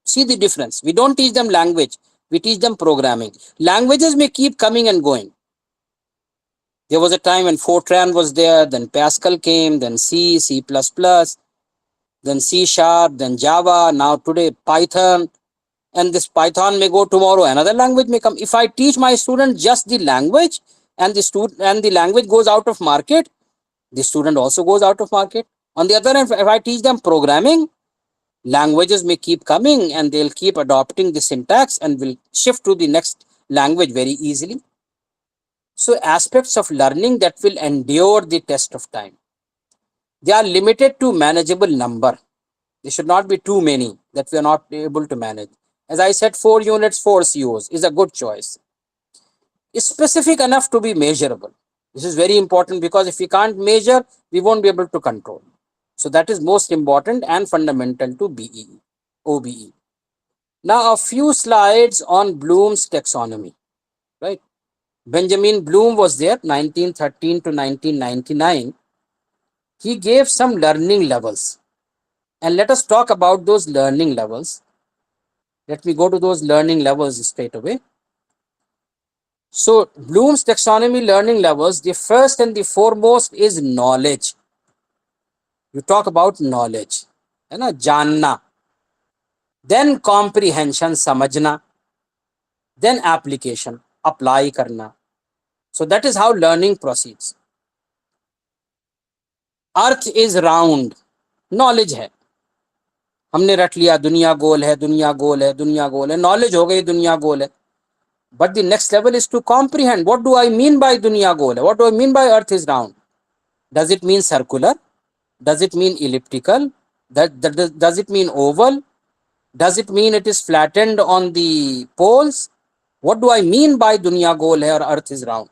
See the difference. We don't teach them language, we teach them programming. Languages may keep coming and going. There was a time when Fortran was there, then Pascal came, then C, C++, then C#, then Java, now today Python. And this Python may go tomorrow, another language may come. If I teach my student just the language and the language goes out of market, the student also goes out of market. On the other hand, if I teach them programming, languages may keep coming and they'll keep adopting the syntax and will shift to the next language very easily. So aspects of learning that will endure the test of time. They are limited to manageable number. There should not be too many that we are not able to manage. As I said, 4 units, 4 COs is a good choice. It's specific enough to be measurable. This is very important because if we can't measure, we won't be able to control. So that is most important and fundamental to BEE, OBE. Now a few slides on Bloom's taxonomy, right? Benjamin Bloom was there 1913 to 1999. He gave some learning levels. And let us talk about those learning levels. Let me go to those learning levels straight away. So Bloom's taxonomy learning levels, the first and the foremost is knowledge. You talk about knowledge, है ना, जानना. Then comprehension, समझना. Then application, apply करना. So that is how learning proceeds. Earth is round, knowledge है. हमने रट लिया दुनिया गोल है, दुनिया गोल है, दुनिया गोल है. Knowledge हो गई दुनिया गोल है. But the next level is to comprehend. What do I mean by dunya goal? What do I mean by earth is round? Does it mean circular? Does it mean elliptical? Does it mean oval? Does it mean it is flattened on the poles? What do I mean by dunya goal hai or earth is round?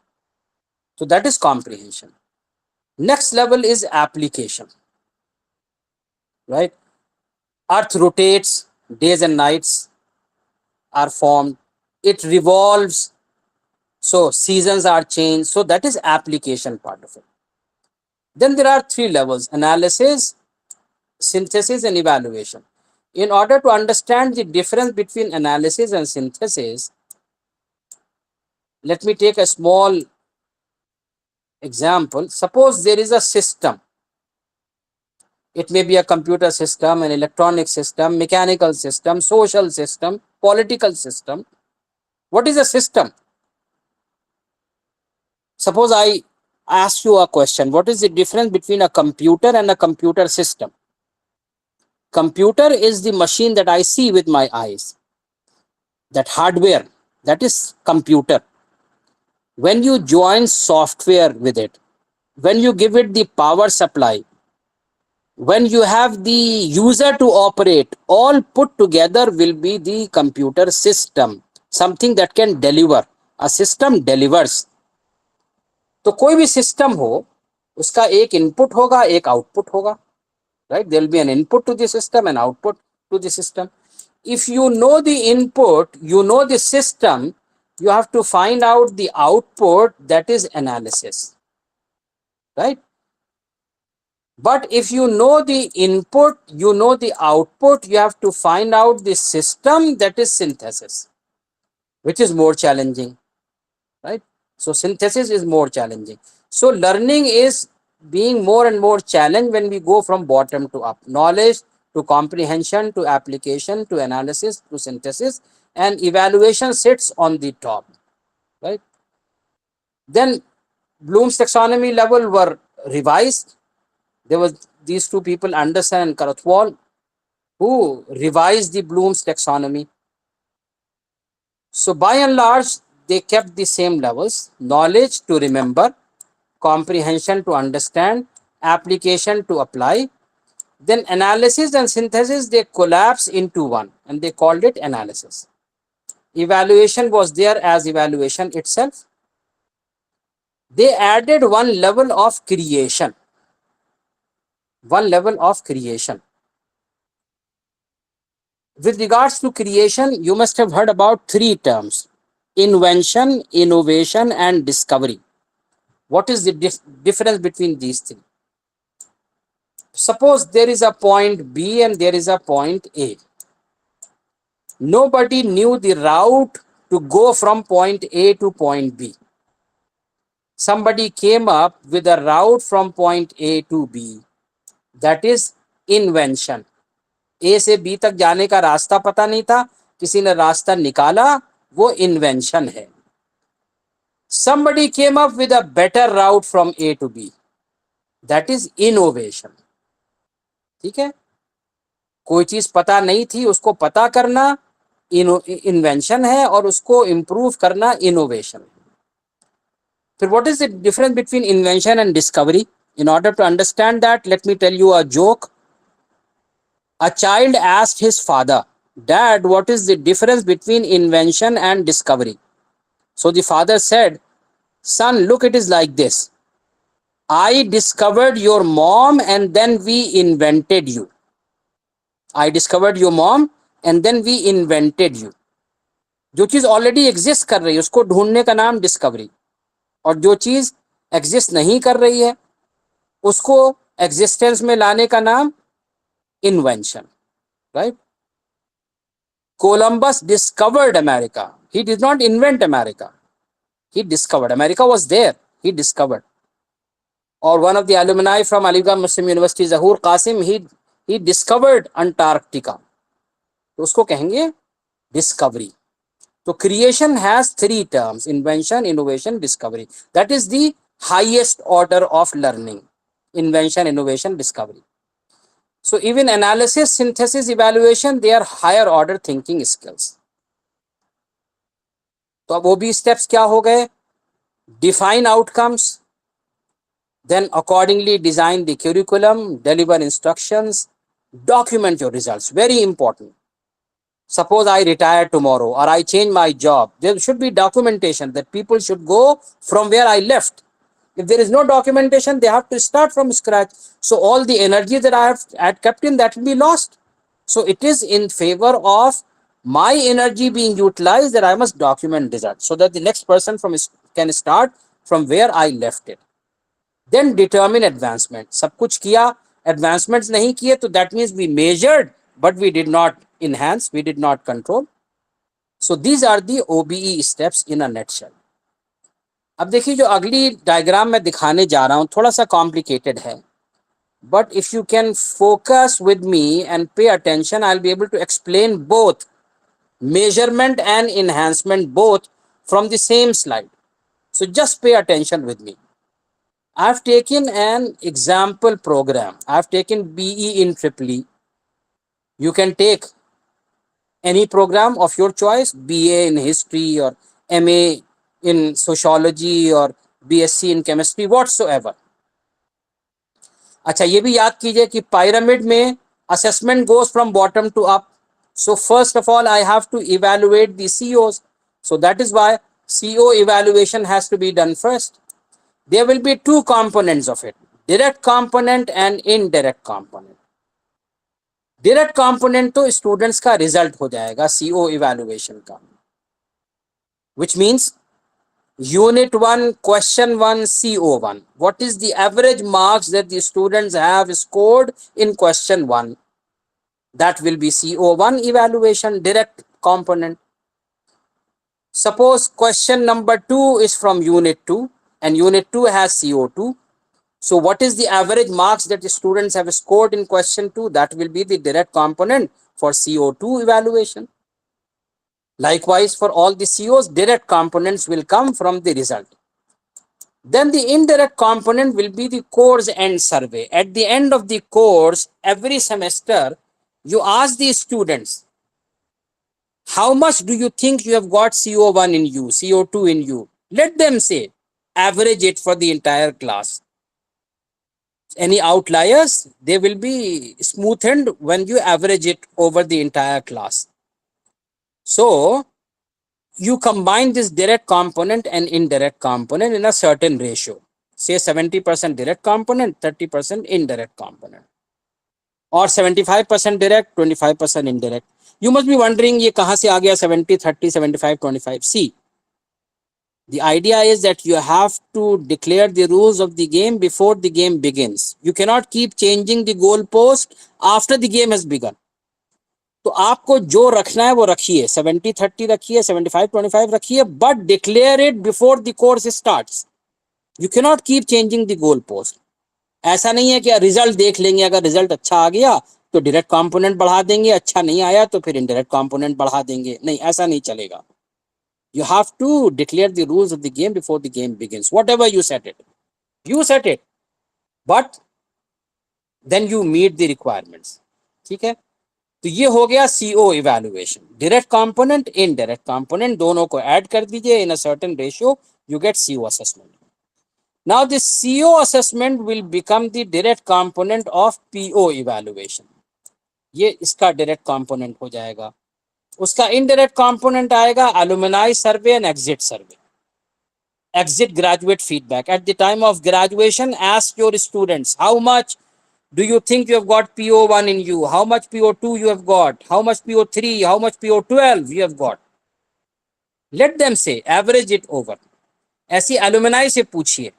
So that is comprehension. Next level is application. Right? Earth rotates, days and nights are formed. It revolves. So seasons are changed. So that is application part of it. Then there are 3 levels: analysis, synthesis, and evaluation. In order to understand the difference between analysis and synthesis, let me take a small example. Suppose there is a system. It may be a computer system, an electronic system, mechanical system, social system, political system. What is a system? Suppose I ask you a question. What is the difference between a computer and a computer system? Computer is the machine that I see with my eyes. That hardware, that is computer. When you join software with it, when you give it the power supply, when you have the user to operate, all put together will be the computer system. Something that can deliver. A system delivers. तो कोई भी system हो, उसका एक input होगा, एक output होगा. Right? There will be an input to the system and output to the system. If you know the input, you know the system, you have to find out the output, that is analysis. Right? But if you know the input, you know the output, you have to find out the system, that is synthesis, which is more challenging. Right? So synthesis is more challenging. So learning is being more and more challenged when we go from bottom to up. Knowledge to comprehension to application to analysis to synthesis, and evaluation sits on the top. Right? Then Bloom's taxonomy level were revised. There was these 2 people, Anderson and Karathwal, who revised the Bloom's taxonomy. So by and large, they kept the same levels: knowledge to remember, comprehension to understand, application to apply. Then analysis and synthesis, they collapse into one and they called it analysis. Evaluation was there as evaluation itself. They added one level of creation. One level of creation. With regards to creation, you must have heard about 3 terms: invention, innovation, and discovery. What is the difference between these 3? Suppose there is a point B and there is a point A. Nobody knew the route to go from point A to point B. Somebody came up with a route from point A to B. That is invention. A से B तक जाने का रास्ता पता नहीं था, किसी ने रास्ता निकाला, वो invention है. Somebody came up with a better route from A to B. That is innovation. ठीक है, कोई चीज पता नहीं थी उसको पता करना इन्वेंशन है, और उसको इम्प्रूव करना इनोवेशन। फिर what is the difference between invention and discovery? In order to understand that, let me tell you a joke. A child asked his father, "Dad, what is the difference between invention and discovery?" So the father said, "Son, look, it is like this. I discovered your mom and then we invented you. I discovered your mom and then we invented you." जो चीज already exist कर रही है उसको ढूंढने का नाम discovery, और जो चीज एग्जिस्ट नहीं कर रही है उसको एग्जिस्टेंस में लाने का नाम invention, right? Columbus discovered America. He did not invent America. He discovered. America was there. He discovered. Or one of the alumni from Aligarh Muslim University, Zahur Qasim, he discovered Antarctica. तो उसको कहेंगे discovery. So creation has three terms: invention, innovation, discovery. That is the highest order of learning: invention, innovation, discovery. So even analysis, synthesis, evaluation, they are higher order thinking skills. तो अब वो भी steps क्या हो गए? Define outcomes, then accordingly design the curriculum, deliver instructions, document your results. Very important. Suppose I retire tomorrow or I change my job, there should be documentation that people should go from where I left. If there is no documentation, they have to start from scratch. So all the energy that I had kept in, that will be lost. So it is in favor of my energy being utilized that I must document results so that the next person can start from where I left it. Then determine advancement. सब कुछ किया, advancements नहीं किए, तो that means we measured but we did not enhance, we did not control. So these are the OBE steps in a nutshell. अब देखिए जो अगली डायग्राम मैं दिखाने जा रहा हूं थोड़ा सा कॉम्प्लिकेटेड है, but if you can focus with me and pay attention, I'll be able to explain both measurement and enhancement both from the same slide. So just pay attention with me. I've taken an example program. I've taken BE in EEE. You can take any program of your choice, BA in history or MA in sociology or BSc in chemistry, whatsoever. अच्छा, ये भी याद कीजिए कि pyramid में assessment goes from bottom to up. So first of all, I have to evaluate the COs. So that is why CO evaluation has to be done first. There will be two components of it: direct component and indirect component. Direct component तो students का result हो जाएगा CO evaluation का, which means Unit 1, Question 1, CO1. What is the average marks that the students have scored in Question 1? That will be CO1 evaluation, direct component. Suppose question number 2 is from Unit 2 and Unit 2 has CO2. So what is the average marks that the students have scored in question 2? That will be the direct component for CO2 evaluation. Likewise, for all the COs, direct components will come from the result. Then the indirect component will be the course end survey. At the end of the course, every semester, you ask the students, how much do you think you have got CO1 in you, CO2 in you? Let them say, average it for the entire class. Any outliers, they will be smoothened when you average it over the entire class. So you combine this direct component and indirect component in a certain ratio. Say 70% direct component, 30% indirect component. Or 75% direct, 25% indirect. You must be wondering, ये कहाँ से आ गया 70, 30, 75, 25? See, the idea is that you have to declare the rules of the game before the game begins. You cannot keep changing the goalpost after the game has begun. तो आपको जो रखना है वो रखिए, 70-30 रखिए, 75-25 रखिए, but declare it before the course starts. You cannot keep changing the goalpost. ऐसा नहीं है कि रिजल्ट देख लेंगे, अगर रिजल्ट अच्छा आ गया तो डायरेक्ट कंपोनेंट बढ़ा देंगे, अच्छा नहीं आया तो फिर इनडायरेक्ट कंपोनेंट बढ़ा देंगे. नहीं, ऐसा नहीं चलेगा. You have to declare the rules of the game before the game begins. Whatever you set it, you set it. But then you meet the requirements. ठीक है, तो ये हो गया CO evaluation. Direct component, indirect component दोनों को add कर दीजिए in a certain ratio, you get CO assessment. Now this CO assessment will become the direct component of PO evaluation. ये इसका डायरेक्ट कंपोनेंट हो जाएगा. उसका इनडायरेक्ट कंपोनेंट आएगा alumni survey and exit survey. Exit graduate feedback. At the time of graduation, ask your students how much do you think you have got PO1 in you, how much PO2 you have got, how much PO3, how much PO12 you have got. Let them say, average it over. ऐसी alumni से पूछिए,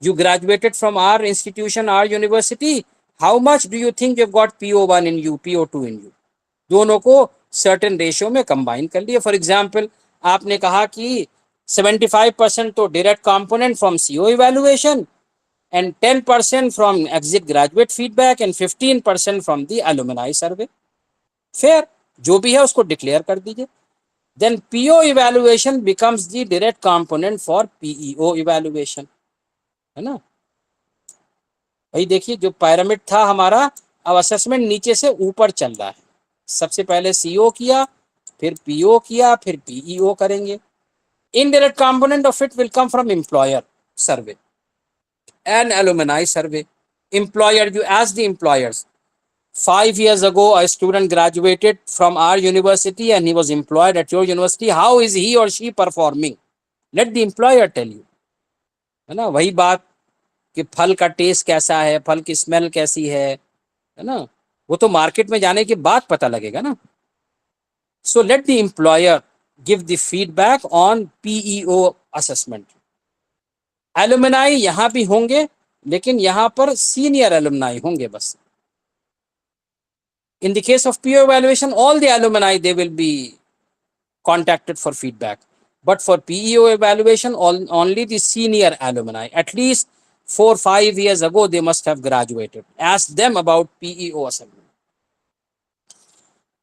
you graduated from our institution, our university, how much do you think you have got PO1 in you, PO2 in you. दोनों को certain ratio में combine कर लिए. For example, आपने कहा कि 75% तो direct component from CO evaluation and 10% from exit graduate feedback and 15% from the alumni survey. Fair, जो भी है उसको declare कर दीजिए. Then PO evaluation becomes the direct component for PEO evaluation. है ना भाई. देखिए जो pyramid था हमारा, अब assessment नीचे से ऊपर चल रहा है. सबसे पहले CO किया, फिर PO किया, फिर PEO करेंगे. Indirect component of it will come from employer survey and alumni survey. Employer, you ask the employers. 5 years ago, a student graduated from our university and he was employed at your university. How is he or she performing? Let the employer tell you. है ना, वही बात कि फल का test कैसा है, फल की स्मेल कैसी है ना, वो तो मार्केट में जाने के बाद पता लगेगा ना. So let the employer give the feedback on PEO assessment. Alumni यहाँ भी होंगे, लेकिन यहाँ पर senior alumni होंगे बस. In the case of PEO evaluation, all the alumni they will be contacted for feedback. But for PEO evaluation, only the senior alumni. At least 4-5 years ago, they must have graduated. Ask them about PEO assessment.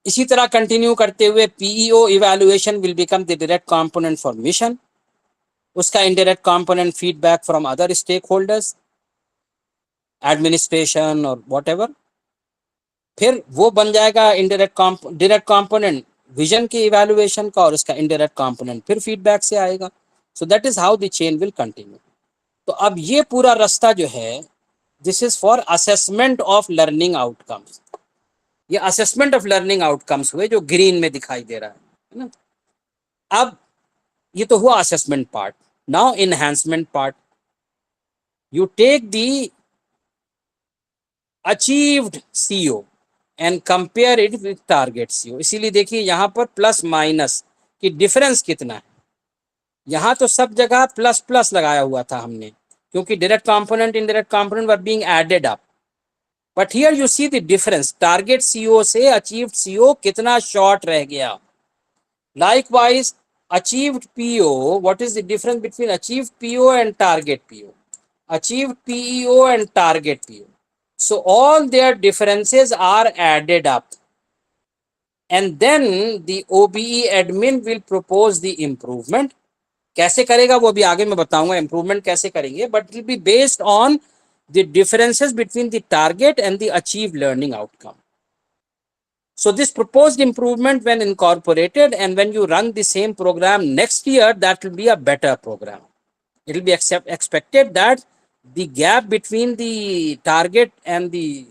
इसी तरह continue करते हुए PEO evaluation will become the direct component for mission. उसका indirect component feedback from other stakeholders, administration or whatever. फिर वो बन जाएगा direct component vision के evaluation का, और उसका indirect component फिर feedback से आएगा. So that is how the chain will continue. तो अब ये पूरा रास्ता जो है, this is for assessment of learning outcomes. ये असेसमेंट ऑफ लर्निंग आउटकम्स हुए जो ग्रीन में दिखाई दे रहा है ना. अब ये तो हुआ assessment part. Now enhancement part. You take the achieved CO and compare it with target CO. इसीलिए देखिए यहाँ पर प्लस माइनस की डिफरेंस कितना है. यहाँ तो सब जगह प्लस प्लस लगाया हुआ था हमने, क्योंकि direct component indirect component were being added up. But here you see the difference. Target CO से achieved CO कितना short रह गया. Likewise, achieved PO, what is the difference between achieved PO and target PO? Achieved PEO and target PO. So all their differences are added up. And then the OBE admin will propose the improvement. कैसे करेगा वो भी आगे मैं बताऊंगा improvement कैसे करेंगे, but it will be based on the differences between the target and the achieved learning outcome. So this proposed improvement, when incorporated and when you run the same program next year, that will be a better program. It will be expected that the gap between the target and the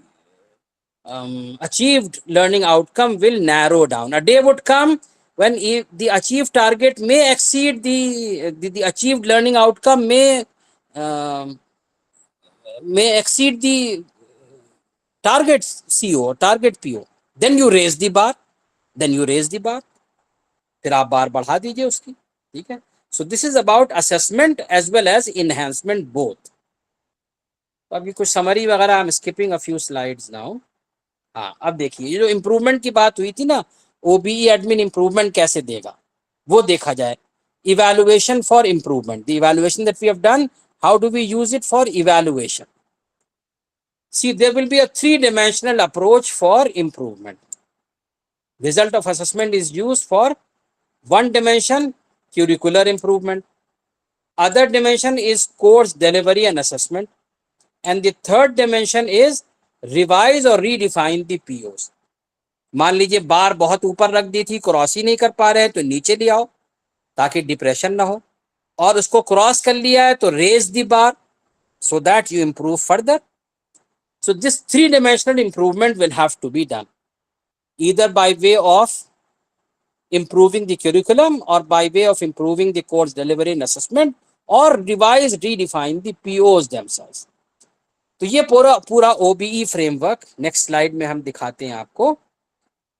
achieved learning outcome will narrow down. A day would come when the achieved target may exceed the achieved learning outcome may exceed the target CO or target PO. Then you raise the bar. फिर आप बार बढ़ा दीजिए उसकी. ठीक है. So this is about assessment as well as enhancement both. तो अभी कुछ समरी वगैरह, I'm skipping a few slides now. हाँ, अब देखिए ये जो इम्प्रूवमेंट की बात हुई थी ना, OBE एडमिन इम्प्रूवमेंट कैसे देगा वो देखा जाए. Evaluation for improvement. The evaluation that we have done, how do we use it for evaluation? See, there will be a 3-dimensional approach for improvement. Result of assessment is used for one dimension, curricular improvement. Other dimension is course delivery and assessment. And the third dimension is revise और redefine the POs. मान लीजिए बार बहुत ऊपर रख दी थी, cross ही नहीं कर पा रहे हैं, तो नीचे ले आओ ताकि डिप्रेशन ना हो, और उसको क्रॉस कर लिया है तो raise the bar so that you improve further. So this three-dimensional improvement will have to be done either by way of improving the curriculum or by way of improving the course delivery and assessment or revise, redefine the POs themselves. तो ये पूरा पूरा OBE framework next slide में हम दिखाते हैं आपको.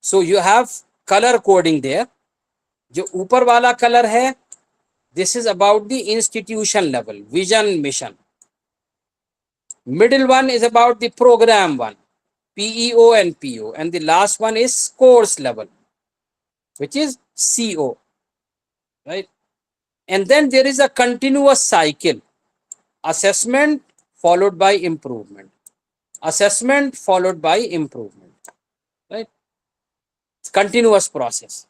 So you have color coding there. जो ऊपर वाला color है, this is about the institution level, vision, mission. Middle one is about the program one, PEO and PO, and the last one is course level, which is CO, right? And then there is a continuous cycle, assessment followed by improvement, assessment followed by improvement, right? It's continuous process.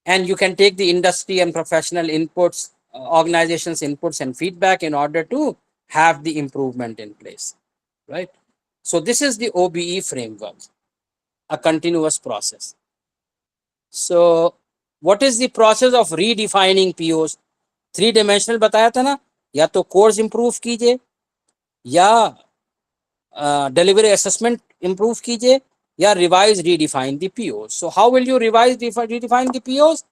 And you can take the industry and professional inputs, organizations inputs and feedback in order to have the improvement in place, right? So this is the OBE framework, a continuous process. So what is the process of redefining POs? Three dimensional बताया था ना, या तो course improve कीजिए या delivery assessment improve कीजिए या revise redefine the PO. So how will you revise redefine the POS?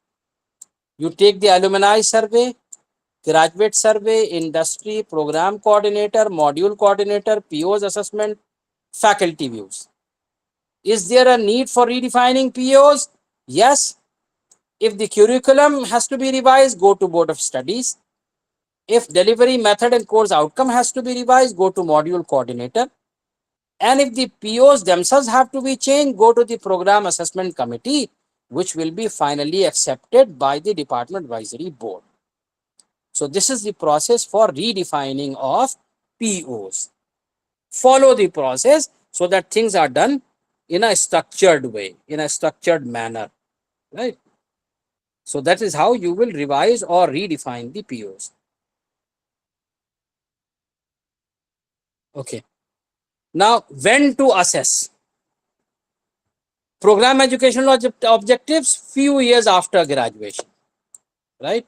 You take the alumni survey, graduate survey, industry, program coordinator, module coordinator, POs assessment, faculty views. Is there a need for redefining POs? Yes. If the curriculum has to be revised, go to Board of Studies. If delivery method and course outcome has to be revised, go to module coordinator. And if the POs themselves have to be changed, go to the program assessment committee, which will be finally accepted by the department advisory board. So this is the process for redefining of POs. Follow the process so that things are done in a structured way, in a structured manner, right? So that is how you will revise or redefine the POs. Okay. Now, when to assess? Program educational objectives few years after graduation, right?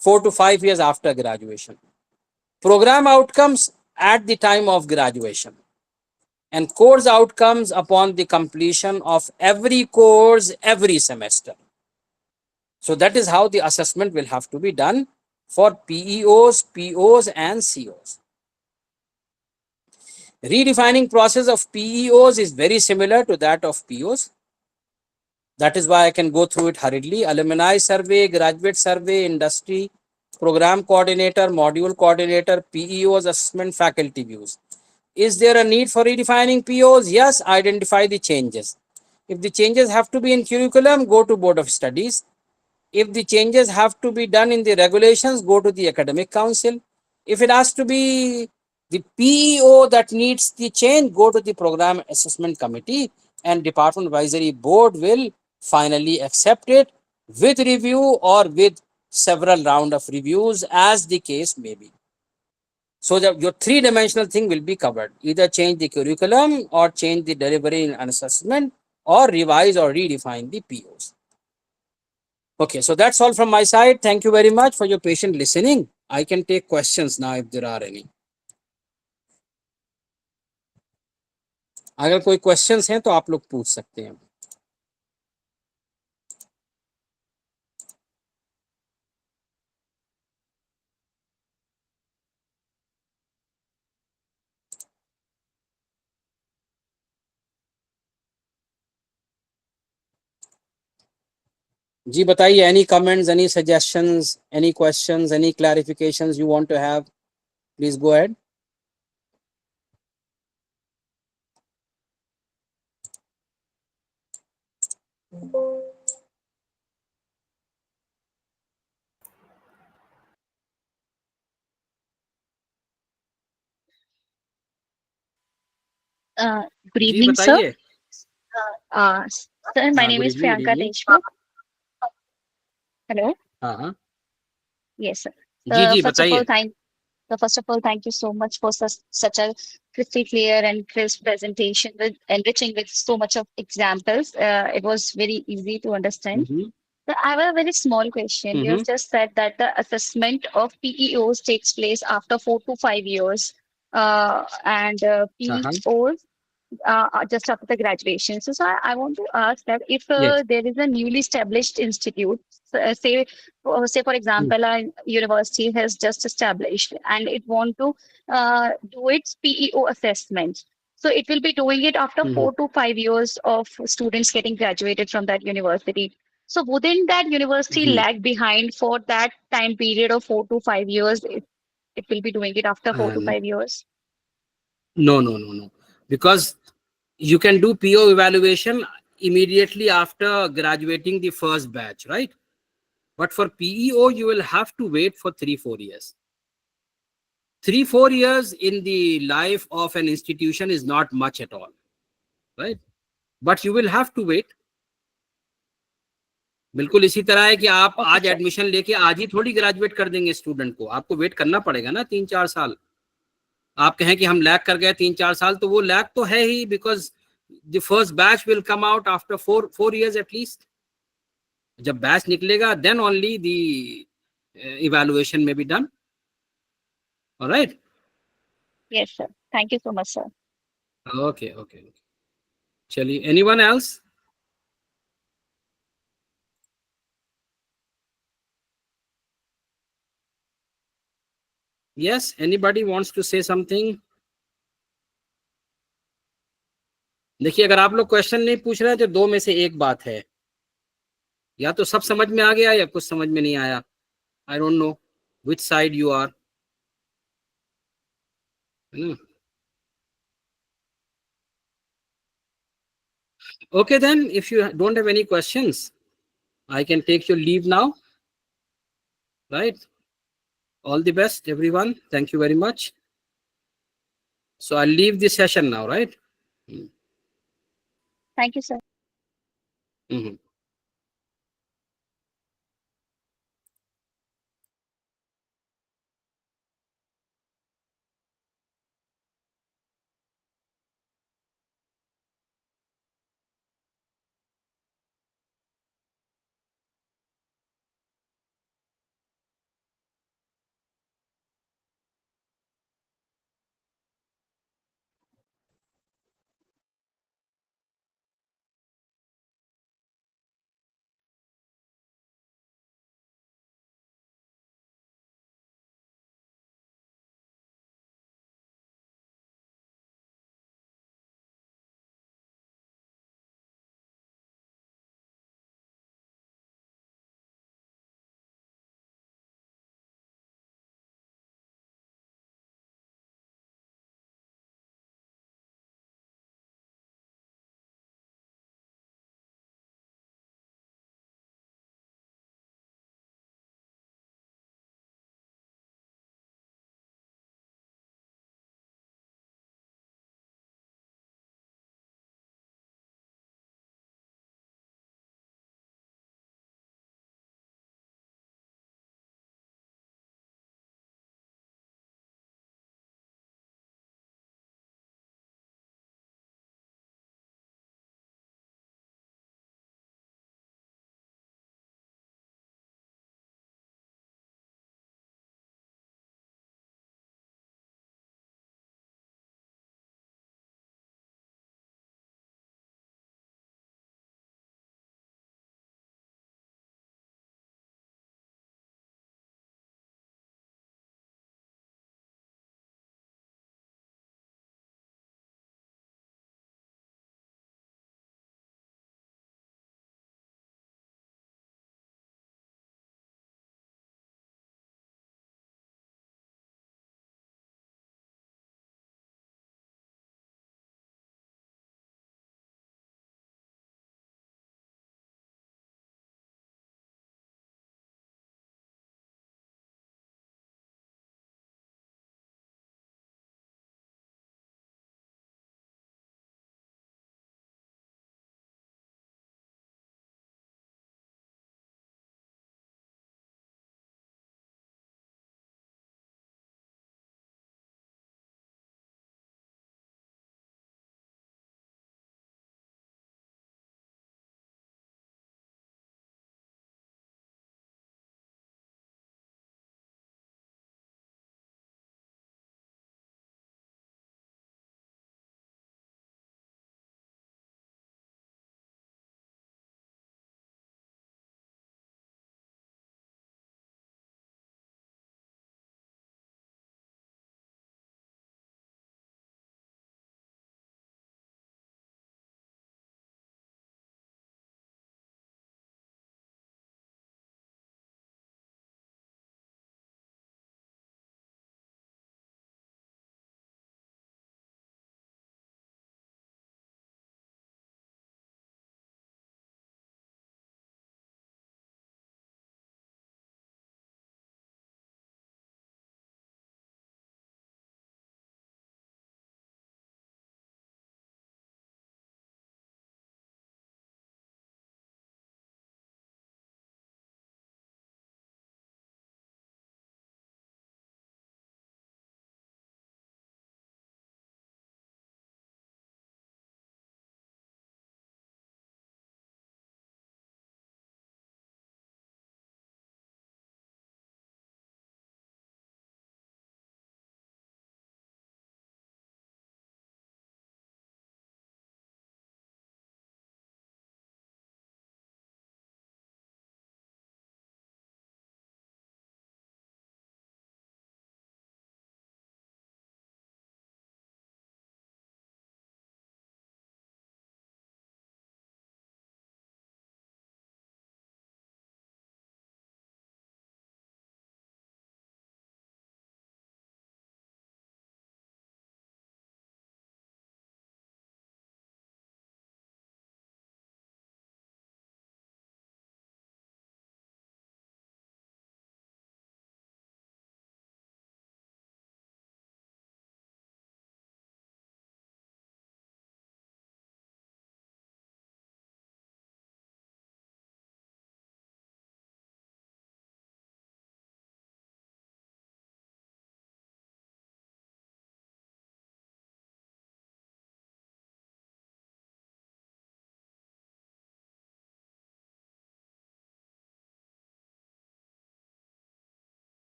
4 to 5 years after graduation. Program outcomes at the time of graduation. And course outcomes upon the completion of every course every semester. So that is how the assessment will have to be done for PEOs, POs and COs. Redefining process of PEOs is very similar to that of POs. That is why I can go through it hurriedly. Alumni survey, graduate survey, industry, program coordinator, module coordinator, PEOs, assessment, faculty views. Is there a need for redefining POs? Yes, identify the changes. If the changes have to be in curriculum, go to Board of Studies. If the changes have to be done in the regulations, go to the academic council. If it has to be the PEO that needs the change, go to the program assessment committee, and department advisory board will finally accept it with review or with several round of reviews as the case may be. So that your three-dimensional thing will be covered. Either change the curriculum or change the delivery and assessment or revise or redefine the POs. Okay, so that's all from my side. Thank you very much for your patient listening. I can take questions now if there are any. अगर कोई questions हैं तो आप लोग पूछ सकते हैं. जी बताइए, any comments, any suggestions, any questions, any clarifications you want to have, please go ahead. Good ji evening, sir. बताइए. Sir, my हाँ, name good is evening, Priyanka good evening. Deshmukh. Hello. हाँ हाँ Yes, sir. Ji ji First of all, बताइए. So first of all, thank you so much for such a crystal clear and crisp presentation with enriching with so much of examples. It was very easy to understand. Mhm. So I have a very small question. You have just said that the assessment of PEOs takes place after 4 to 5 years, and PEOs just after the graduation. So I want to ask that if Yes. there is a newly established institute, say for example, a university has just established and it want to do its PEO assessment. So it will be doing it after Mhm. 4 to 5 years of students getting graduated from that university. So wouldn't that university ji. lag behind for that time period of 4 to 5 years? It will be doing it after four to Um, five years. no. Because you can do PO evaluation immediately after graduating the first batch, right? But for PEO, you will have to wait for 3-4 years. 3-4 years in the life of an institution is not much at all, right? But you will have to wait. बिल्कुल इसी तरह है कि आप Okay, आज sir. Admission लेके आज ही थोड़ी ग्रेजुएट कर देंगे स्टूडेंट को, आपको वेट करना पड़ेगा ना 3-4 साल. आप कहें कि हम लैग कर गए 3-4 साल, तो वो लैग तो है ही, because the first batch will come out after 4 years at least. जब बैच निकलेगा देन ओनली द इवैल्यूएशन में be done. Alright. Yes, sir. Thank you so much, sir. Okay. चलिए, anyone else? Yes, anybody wants to say something? देखिए, अगर आप लोग question नहीं पूछ रहे हैं तो दो में से एक बात है, या तो सब समझ में आ गया या कुछ समझ में नहीं आया. I don't know which side you are. Okay, then if you don't have any questions, I can take your leave now. Right? All the best, everyone. Thank you very much. So I'll leave the session now, right? Thank you, sir. Mhm.